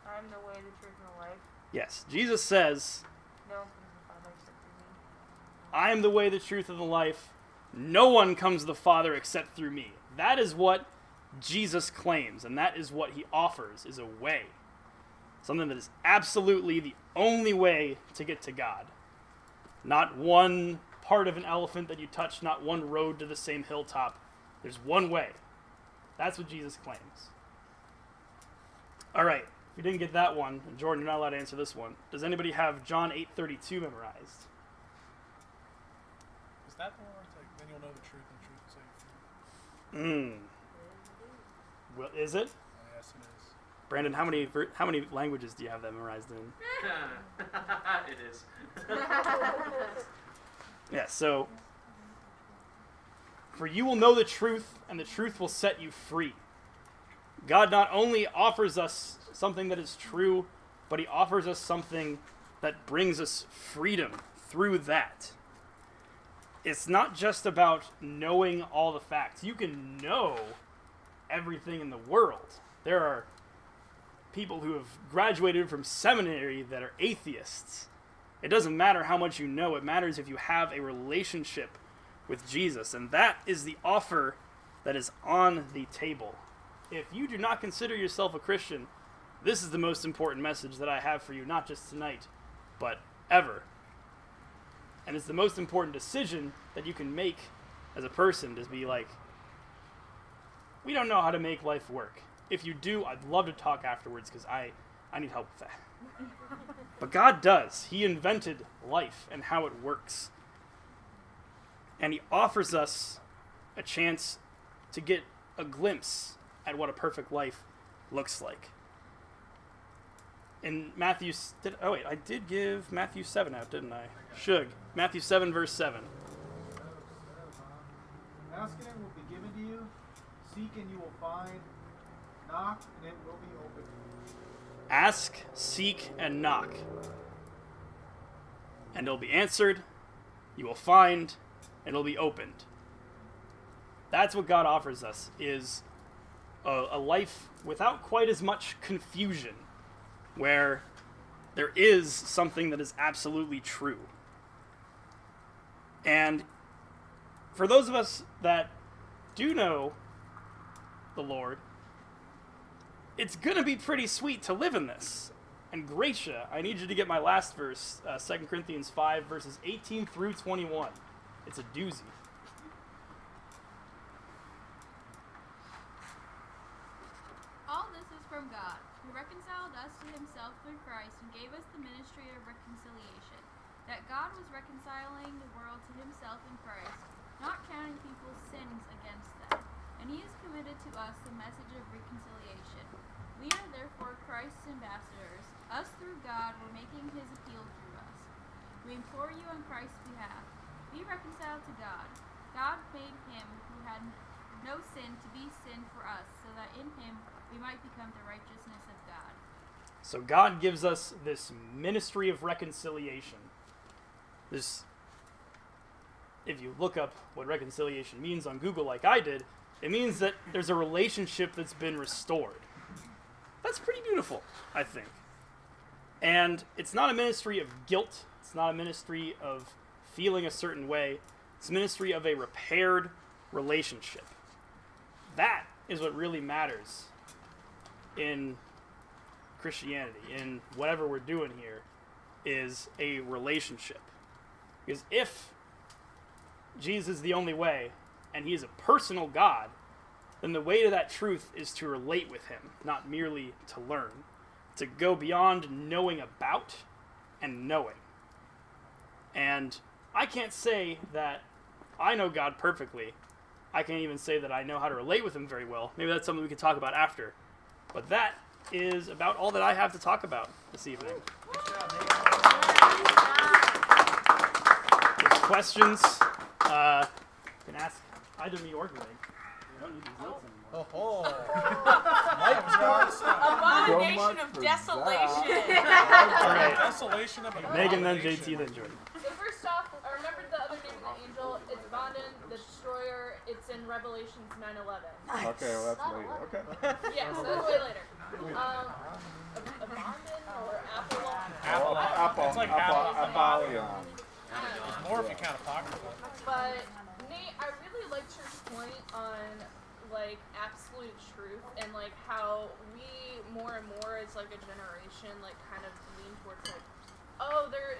[SPEAKER 5] I'm the way, the truth, and the life.
[SPEAKER 10] Yes. Jesus says,
[SPEAKER 5] No one comes to the Father except through me.
[SPEAKER 10] I am the way, the truth, and the life. No one comes to the Father except through me. That is what Jesus claims, and that is what he offers, is a way. Something that is absolutely the only way to get to God. Not one part of an elephant that you touch, not one road to the same hilltop. There's one way. That's what Jesus claims. All right, if you didn't get that one, and Jordan, you're not allowed to answer this one. Does anybody have John 8:32 memorized?
[SPEAKER 6] Is that the one where it's like, then you'll know the truth and the truth will set you free?
[SPEAKER 10] Well, is it?
[SPEAKER 6] Oh, yes, it is.
[SPEAKER 10] Brandon, how many languages do you have that memorized in?
[SPEAKER 1] It is.
[SPEAKER 10] Yeah, so, for you will know the truth, and the truth will set you free. God not only offers us something that is true, but he offers us something that brings us freedom through that. It's not just about knowing all the facts. You can know everything in the world. There are people who have graduated from seminary that are atheists. It doesn't matter how much you know. It matters if you have a relationship with Jesus. And that is the offer that is on the table. If you do not consider yourself a Christian, this is the most important message that I have for you, not just tonight, but ever. And it's the most important decision that you can make as a person, to be like, we don't know how to make life work. If you do, I'd love to talk afterwards, because I need help with that. But God does. He invented life and how it works. And he offers us a chance to get a glimpse at what a perfect life looks like. In Matthew, I did give Matthew 7 out, didn't I? Shug. Matthew 7, verse 7.
[SPEAKER 3] Ask and it will be given to you. Seek and you will find. Knock and it will be opened.
[SPEAKER 10] Ask, seek, and knock, and it'll be answered. You will find, and it'll be opened. That's what God offers us, is a life without quite as much confusion, where there is something that is absolutely true. And for those of us that do know the Lord, it's going to be pretty sweet to live in this. And Gracia, I need you to get my last verse, 2 Corinthians 5, verses 18 through 21. It's a doozy.
[SPEAKER 13] himself through Christ and gave us the ministry of reconciliation, that God was reconciling the world to himself in Christ, not counting people's sins against them. And he has committed to us the message of reconciliation. We are therefore Christ's ambassadors. Us through God, we're making his appeal through us. We implore you on Christ's behalf, be reconciled to God. God made him who had no sin to be sin for us, so that in him we might become the righteousness of God.
[SPEAKER 10] So God gives us this ministry of reconciliation. This, if you look up what reconciliation means on Google like I did, it means that there's a relationship that's been restored. That's pretty beautiful, I think. And it's not a ministry of guilt. It's not a ministry of feeling a certain way. It's a ministry of a repaired relationship. That is what really matters in Christianity, in whatever we're doing here, is a relationship. Because if Jesus is the only way, and he is a personal God, then the way to that truth is to relate with him, not merely to learn. To go beyond knowing about and knowing. And I can't say that I know God perfectly. I can't even say that I know how to relate with him very well. Maybe that's something we could talk about after. But that is about all that I have to talk about this evening. There's questions. You can ask either me or Greg. We don't need these notes anymore.
[SPEAKER 5] Abomination of desolation.
[SPEAKER 10] All right.
[SPEAKER 6] Desolation of
[SPEAKER 10] Megan, then JT, then Jordan.
[SPEAKER 2] So first off, I remembered the other name of the angel. It's Bondin, the destroyer. It's in Revelations 9:11.
[SPEAKER 4] Okay, well, that's late. Okay.
[SPEAKER 2] Yes, that's way later. A Bondin or Apple.
[SPEAKER 4] Apple.
[SPEAKER 6] It's like
[SPEAKER 4] Apollyon.
[SPEAKER 6] There's more if you count apocrypha.
[SPEAKER 2] But Nate, I really liked your point on like absolute truth and like how we more and more as like a generation like kind of lean towards like, oh, there's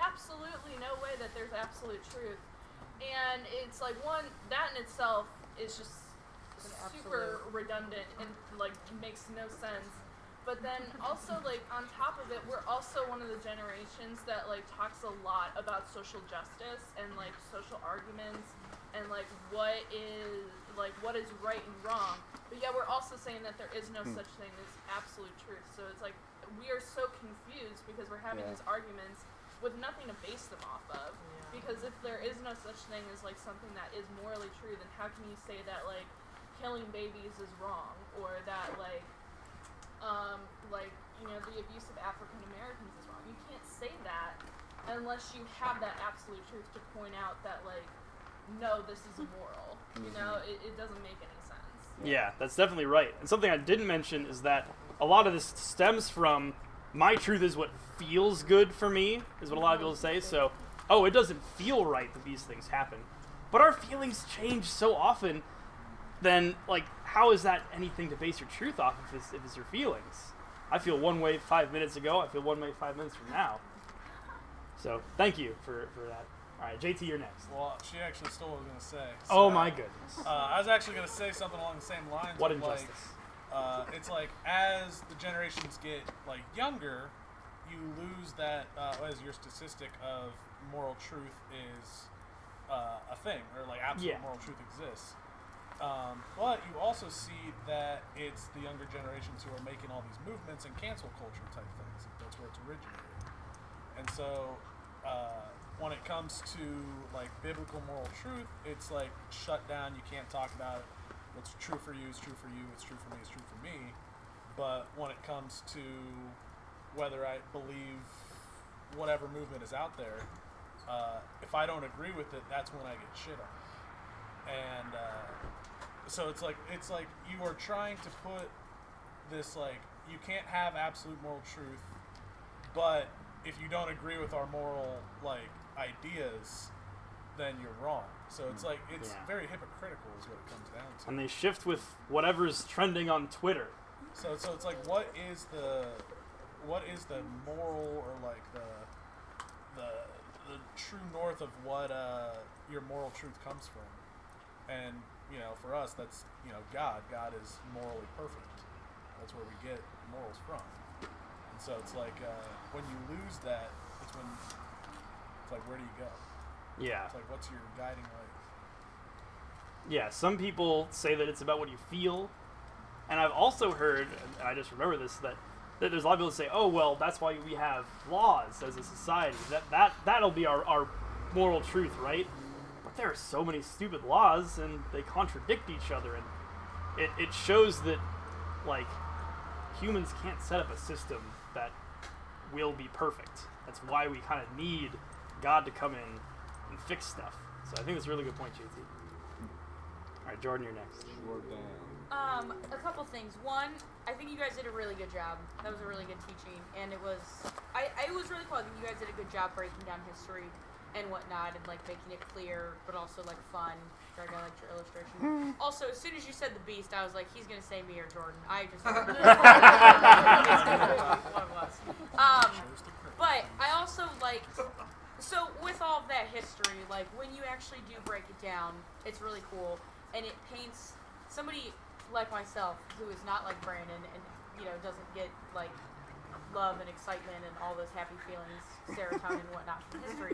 [SPEAKER 2] absolutely no way that there's absolute truth, and it's like one that in itself is just super redundant and like makes no sense. But then also, like, on top of it, we're also one of the generations that, like, talks a lot about social justice and, like, social arguments and, like, what is right and wrong. But yeah, we're also saying that there is no such thing as absolute truth. So it's like, we are so confused because we're having these arguments with nothing to base them off of. Yeah. Because if there is no such thing as, like, something that is morally true, then how can you say that, like, killing babies is wrong? Or that, like, the abuse of African Americans is wrong. You can't say that unless you have that absolute truth to point out that, like, no, this is immoral. You know, it doesn't make any sense.
[SPEAKER 10] Yeah, that's definitely right. And something I didn't mention is that a lot of this stems from my truth is what feels good for me, is what a lot of people say. So, it doesn't feel right that these things happen. But our feelings change so often, then, like, how is that anything to base your truth off if it's your feelings? I feel one way 5 minutes ago, I feel one way 5 minutes from now. So, thank you for that. All right, JT, you're next.
[SPEAKER 6] Well, she actually stole what I was going to say. So,
[SPEAKER 10] oh, my goodness.
[SPEAKER 6] I was actually going to say something along the same lines.
[SPEAKER 10] What
[SPEAKER 6] of,
[SPEAKER 10] injustice.
[SPEAKER 6] Like, it's like, as the generations get, like, younger, you lose that, as your statistic of moral truth is a thing, or, like, absolute moral truth exists. But you also see that it's the younger generations who are making all these movements and cancel culture type things. That's where it's originated. And so, when it comes to like biblical moral truth, it's like shut down. You can't talk about it. What's true for you is true for you. What's true for me is true for me. But when it comes to whether I believe whatever movement is out there, if I don't agree with it, that's when I get shit on. And so it's like you are trying to put this, like, you can't have absolute moral truth, but if you don't agree with our moral, like, ideas, then you're wrong. So it's like, it's very hypocritical is what it comes down to.
[SPEAKER 10] And they shift with whatever's trending on Twitter.
[SPEAKER 6] So it's like, what is the moral, or like the true north of what your moral truth comes from? And, you know, for us, that's, you know, God. God is morally perfect. That's where we get morals from. And so it's like when you lose that, it's when it's like, where do you go?
[SPEAKER 10] Yeah.
[SPEAKER 6] It's like, what's your guiding light?
[SPEAKER 10] Yeah, some people say that it's about what you feel. And I've also heard, and I just remember this, that there's a lot of people that say, oh, well, that's why we have laws as a society. That'll be our moral truth, right? But there are so many stupid laws, and they contradict each other. And it shows that, like, humans can't set up a system that will be perfect. That's why we kind of need God to come in and fix stuff. So I think that's a really good point, JT. All right, Jordan, you're next.
[SPEAKER 5] A couple things. One, I think you guys did a really good job. That was a really good teaching, and it was really cool. I think you guys did a good job breaking down history and whatnot, and like making it clear, but also like fun. Greg, I liked your illustration. Also, as soon as you said the beast, I was like, he's gonna say me or Jordan. I just one of us. But I also liked. So with all of that history, like when you actually do break it down, it's really cool, and it paints somebody like myself who is not like Brandon and doesn't get like love and excitement and all those happy feelings, serotonin and whatnot from history.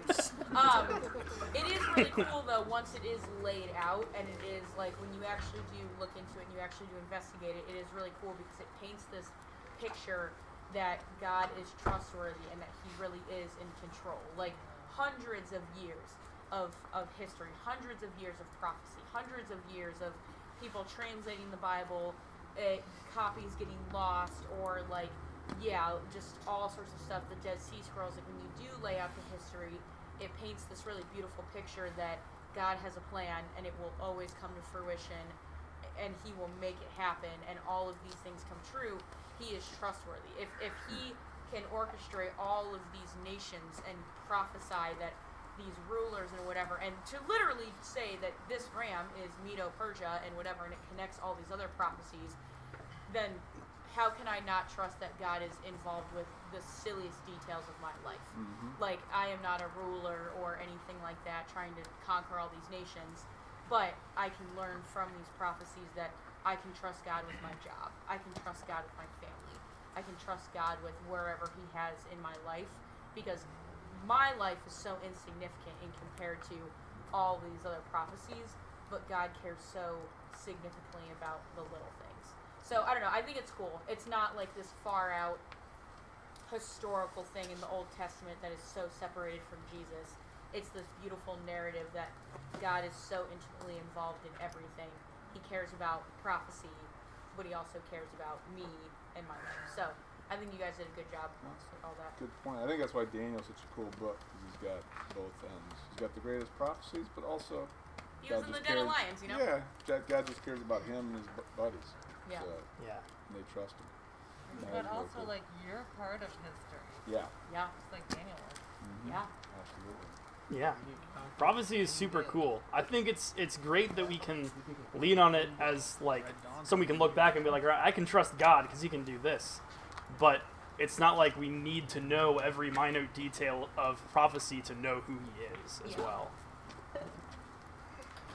[SPEAKER 5] It is really cool though once it is laid out, and it is like when you actually do look into it and you actually do investigate it, it is really cool because it paints this picture that God is trustworthy and that he really is in control. Like hundreds of years of history, hundreds of years of prophecy, hundreds of years of people translating the Bible, copies getting lost, or like, just all sorts of stuff. The Dead Sea Scrolls, like when you do lay out the history, it paints this really beautiful picture that God has a plan and it will always come to fruition and he will make it happen and all of these things come true. He is trustworthy. If he can orchestrate all of these nations and prophesy that these rulers and whatever, and to literally say that this ram is Medo-Persia and whatever, and it connects all these other prophecies, then how can I not trust that God is involved with the silliest details of my life?
[SPEAKER 4] Mm-hmm.
[SPEAKER 5] Like, I am not a ruler or anything like that trying to conquer all these nations, but I can learn from these prophecies that I can trust God with my job. I can trust God with my family. I can trust God with wherever he has in my life, because my life is so insignificant in compared to all these other prophecies, but God cares so significantly about the little things. So, I don't know, I think it's cool. It's not like this far out historical thing in the Old Testament that is so separated from Jesus. It's this beautiful narrative that God is so intimately involved in everything. He cares about prophecy, but he also cares about me and my life. So, I think you guys did a good job with all that.
[SPEAKER 4] Good point. I think that's why Daniel's such a cool book, because he's got both ends. He's got the greatest prophecies, but also
[SPEAKER 5] He was in the Den of Lions, you know?
[SPEAKER 4] Yeah, God just cares about him and his buddies.
[SPEAKER 5] Yeah.
[SPEAKER 4] So,
[SPEAKER 10] Yeah.
[SPEAKER 4] and they trust him.
[SPEAKER 14] But also, like, you're part of history.
[SPEAKER 4] Yeah.
[SPEAKER 5] Yeah.
[SPEAKER 14] Just like Daniel was.
[SPEAKER 4] Mm-hmm.
[SPEAKER 5] Yeah.
[SPEAKER 4] Absolutely.
[SPEAKER 10] Yeah. Prophecy is super cool. I think it's great that we can lean on it as like so we can look back and be like, all right, I can trust God because he can do this. But it's not like we need to know every minute detail of prophecy to know who he is as well.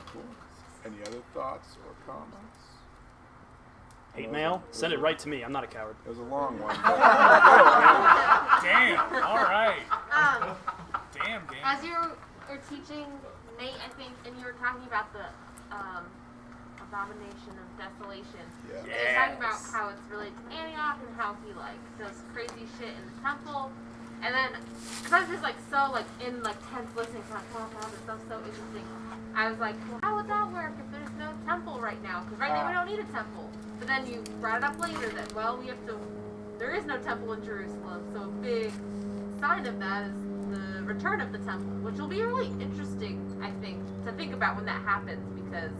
[SPEAKER 4] Cool. Any other thoughts or comments?
[SPEAKER 10] Hate mail? Send it right to me. I'm not a coward.
[SPEAKER 4] It was a long one.
[SPEAKER 6] Damn. All right. Damn.
[SPEAKER 7] As you were teaching, Nate, I think, and you were talking about the abomination of desolation.
[SPEAKER 4] Yeah.
[SPEAKER 7] And you're talking about how it's related to Antioch and how he like does crazy shit in the temple. And then, cause I was just like so like in like tense listening to oh god, this sounds so interesting. I was like, well, how would that work if there's no temple right now? Because right now we don't need a temple. But then you brought it up later that there is no temple in Jerusalem. So a big sign of that is the return of the temple, which will be really interesting, I think, to think about when that happens, because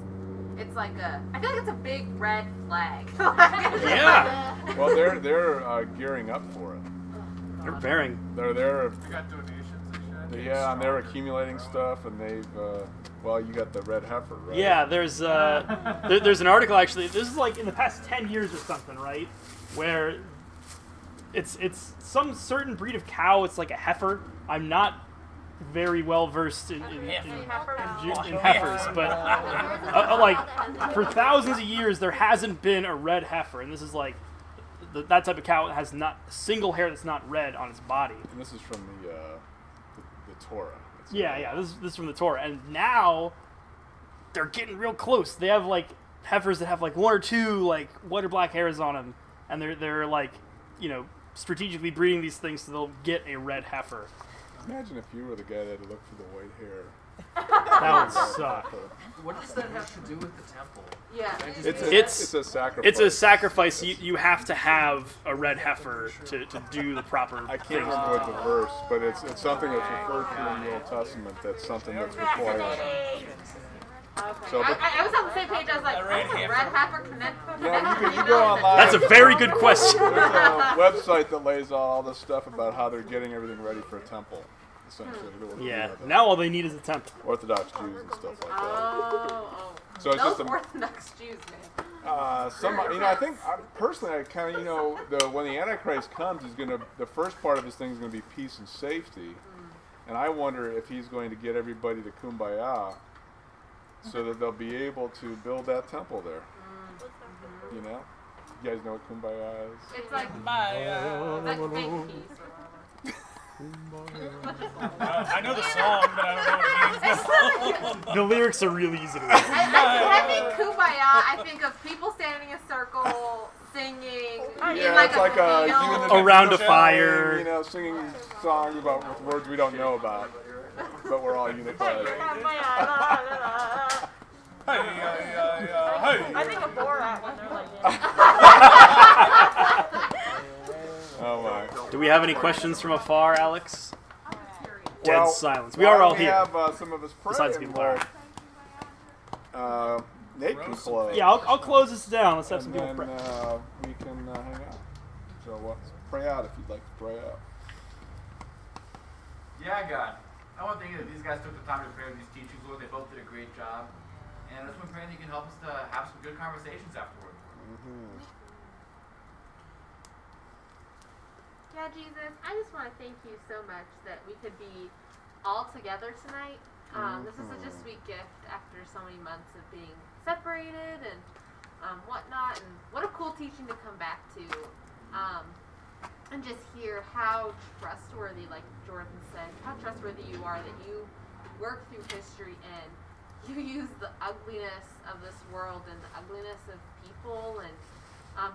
[SPEAKER 7] it's like I feel like it's a big red flag.
[SPEAKER 10] Yeah.
[SPEAKER 4] Well, they're gearing up for it.
[SPEAKER 10] They're bearing.
[SPEAKER 4] They're
[SPEAKER 3] They got donations and shit.
[SPEAKER 4] yeah, and they're accumulating stuff, and they've well, you got the red heifer, right?
[SPEAKER 10] Yeah, there's an article actually. This is like in the past 10 years or something, right? Where it's some certain breed of cow. It's like a heifer. I'm not very well versed in heifers, but like for thousands of years there hasn't been a red heifer, and this is like that type of cow has not a single hair that's not red on its body.
[SPEAKER 4] And this is from the Torah.
[SPEAKER 10] Yeah. This is from the Torah, and now they're getting real close. They have like heifers that have like one or two like white or black hairs on them, and they're like, strategically breeding these things so they'll get a red heifer.
[SPEAKER 4] Imagine if you were the guy that had to look for the white hair.
[SPEAKER 10] That would suck.
[SPEAKER 15] What does that have to do with the temple?
[SPEAKER 7] Yeah.
[SPEAKER 4] It's a sacrifice.
[SPEAKER 10] It's a sacrifice. You have to have a red heifer to do the proper
[SPEAKER 4] I can't
[SPEAKER 10] things.
[SPEAKER 4] remember what the verse, but it's something that's referred to in the Old Testament. That's something that's required.
[SPEAKER 7] Okay.
[SPEAKER 4] So, but,
[SPEAKER 7] I was on the same page. I was like, what's a red heifer connect?
[SPEAKER 4] you go online.
[SPEAKER 10] That's a very good question.
[SPEAKER 4] There's a website that lays out all this stuff about how they're getting everything ready for a temple. Essentially.
[SPEAKER 10] Yeah. Now all they need is a temple.
[SPEAKER 4] Orthodox Jews and stuff like that.
[SPEAKER 7] Oh.
[SPEAKER 4] So it's
[SPEAKER 7] Those
[SPEAKER 4] just
[SPEAKER 7] Orthodox Jews, man.
[SPEAKER 4] I think personally, I kind of, when the Antichrist comes, the first part of his thing is going to be peace and safety, and I wonder if he's going to get everybody to kumbaya, so that they'll be able to build that temple there. You know, you guys know what kumbaya is?
[SPEAKER 7] It's like like fake peace.
[SPEAKER 6] I know the song, but I don't know what it means.
[SPEAKER 10] The lyrics are really easy to read.
[SPEAKER 7] When I think kumbaya, I think of people standing in a circle, singing in like
[SPEAKER 4] it's like
[SPEAKER 7] field.
[SPEAKER 10] Around a fire.
[SPEAKER 4] Singing songs with words we don't know about, but we're all unified.
[SPEAKER 6] Hey.
[SPEAKER 11] I think of Borat when they're like,
[SPEAKER 4] Oh my.
[SPEAKER 10] Do we have any questions from afar, Alex? Dead
[SPEAKER 4] Well,
[SPEAKER 10] silence. We are all
[SPEAKER 4] we
[SPEAKER 10] here.
[SPEAKER 4] have some of us pray.
[SPEAKER 10] Besides people are.
[SPEAKER 4] Nate can close.
[SPEAKER 10] Yeah, I'll close this down. Let's have some people
[SPEAKER 4] and
[SPEAKER 10] pray.
[SPEAKER 4] then we can hang out. So pray out if you'd like to pray out.
[SPEAKER 15] Yeah, God. I want to thank you that these guys took the time to prepare these teachings, Lord. They both did a great job. And I just want to pray that you can help us to have some good conversations afterward.
[SPEAKER 7] Yeah, Jesus, I just want to thank you so much that we could be all together tonight. This is such a sweet gift after so many months of being separated and whatnot. And what a cool teaching to come back to and just hear how trustworthy, like Jordan said, how trustworthy you are, that you work through history and you use the ugliness of this world and the ugliness of people and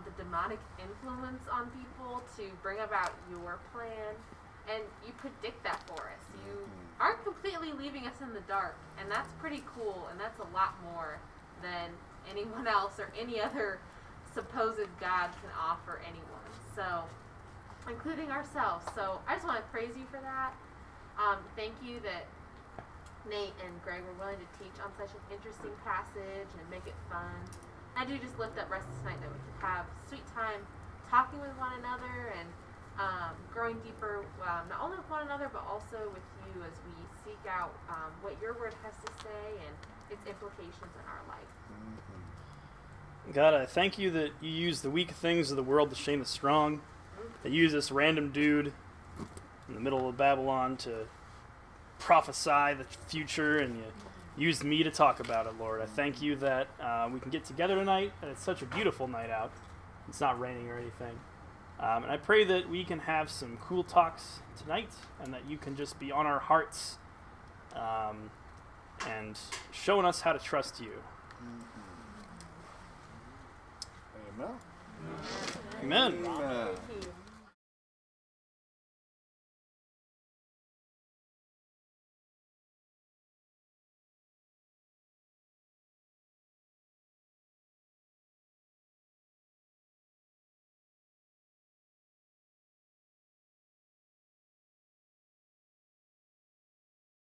[SPEAKER 7] the demonic influence on people to bring about your plan, and you predict that for us. You aren't completely leaving us in the dark, and that's pretty cool, and that's a lot more than anyone else or any other supposed God can offer anyone, so including ourselves. So I just want to praise you for that. Thank you that Nate and Greg were willing to teach on such an interesting passage and make it fun. I do just lift up rest tonight that we could have sweet time talking with one another and growing deeper, not only with one another, but also with you as we seek out what your word has to say and its implications in our life.
[SPEAKER 10] God, I thank you that you use the weak things of the world to shame the strong. That you use this random dude in the middle of Babylon to prophesy the future, and you used me to talk about it, Lord. I thank you that we can get together tonight, and it's such a beautiful night out. It's not raining or anything. And I pray that we can have some cool talks tonight, and that you can just be on our hearts and showing us how to trust you.
[SPEAKER 4] Amen.
[SPEAKER 10] Amen.
[SPEAKER 4] Amen.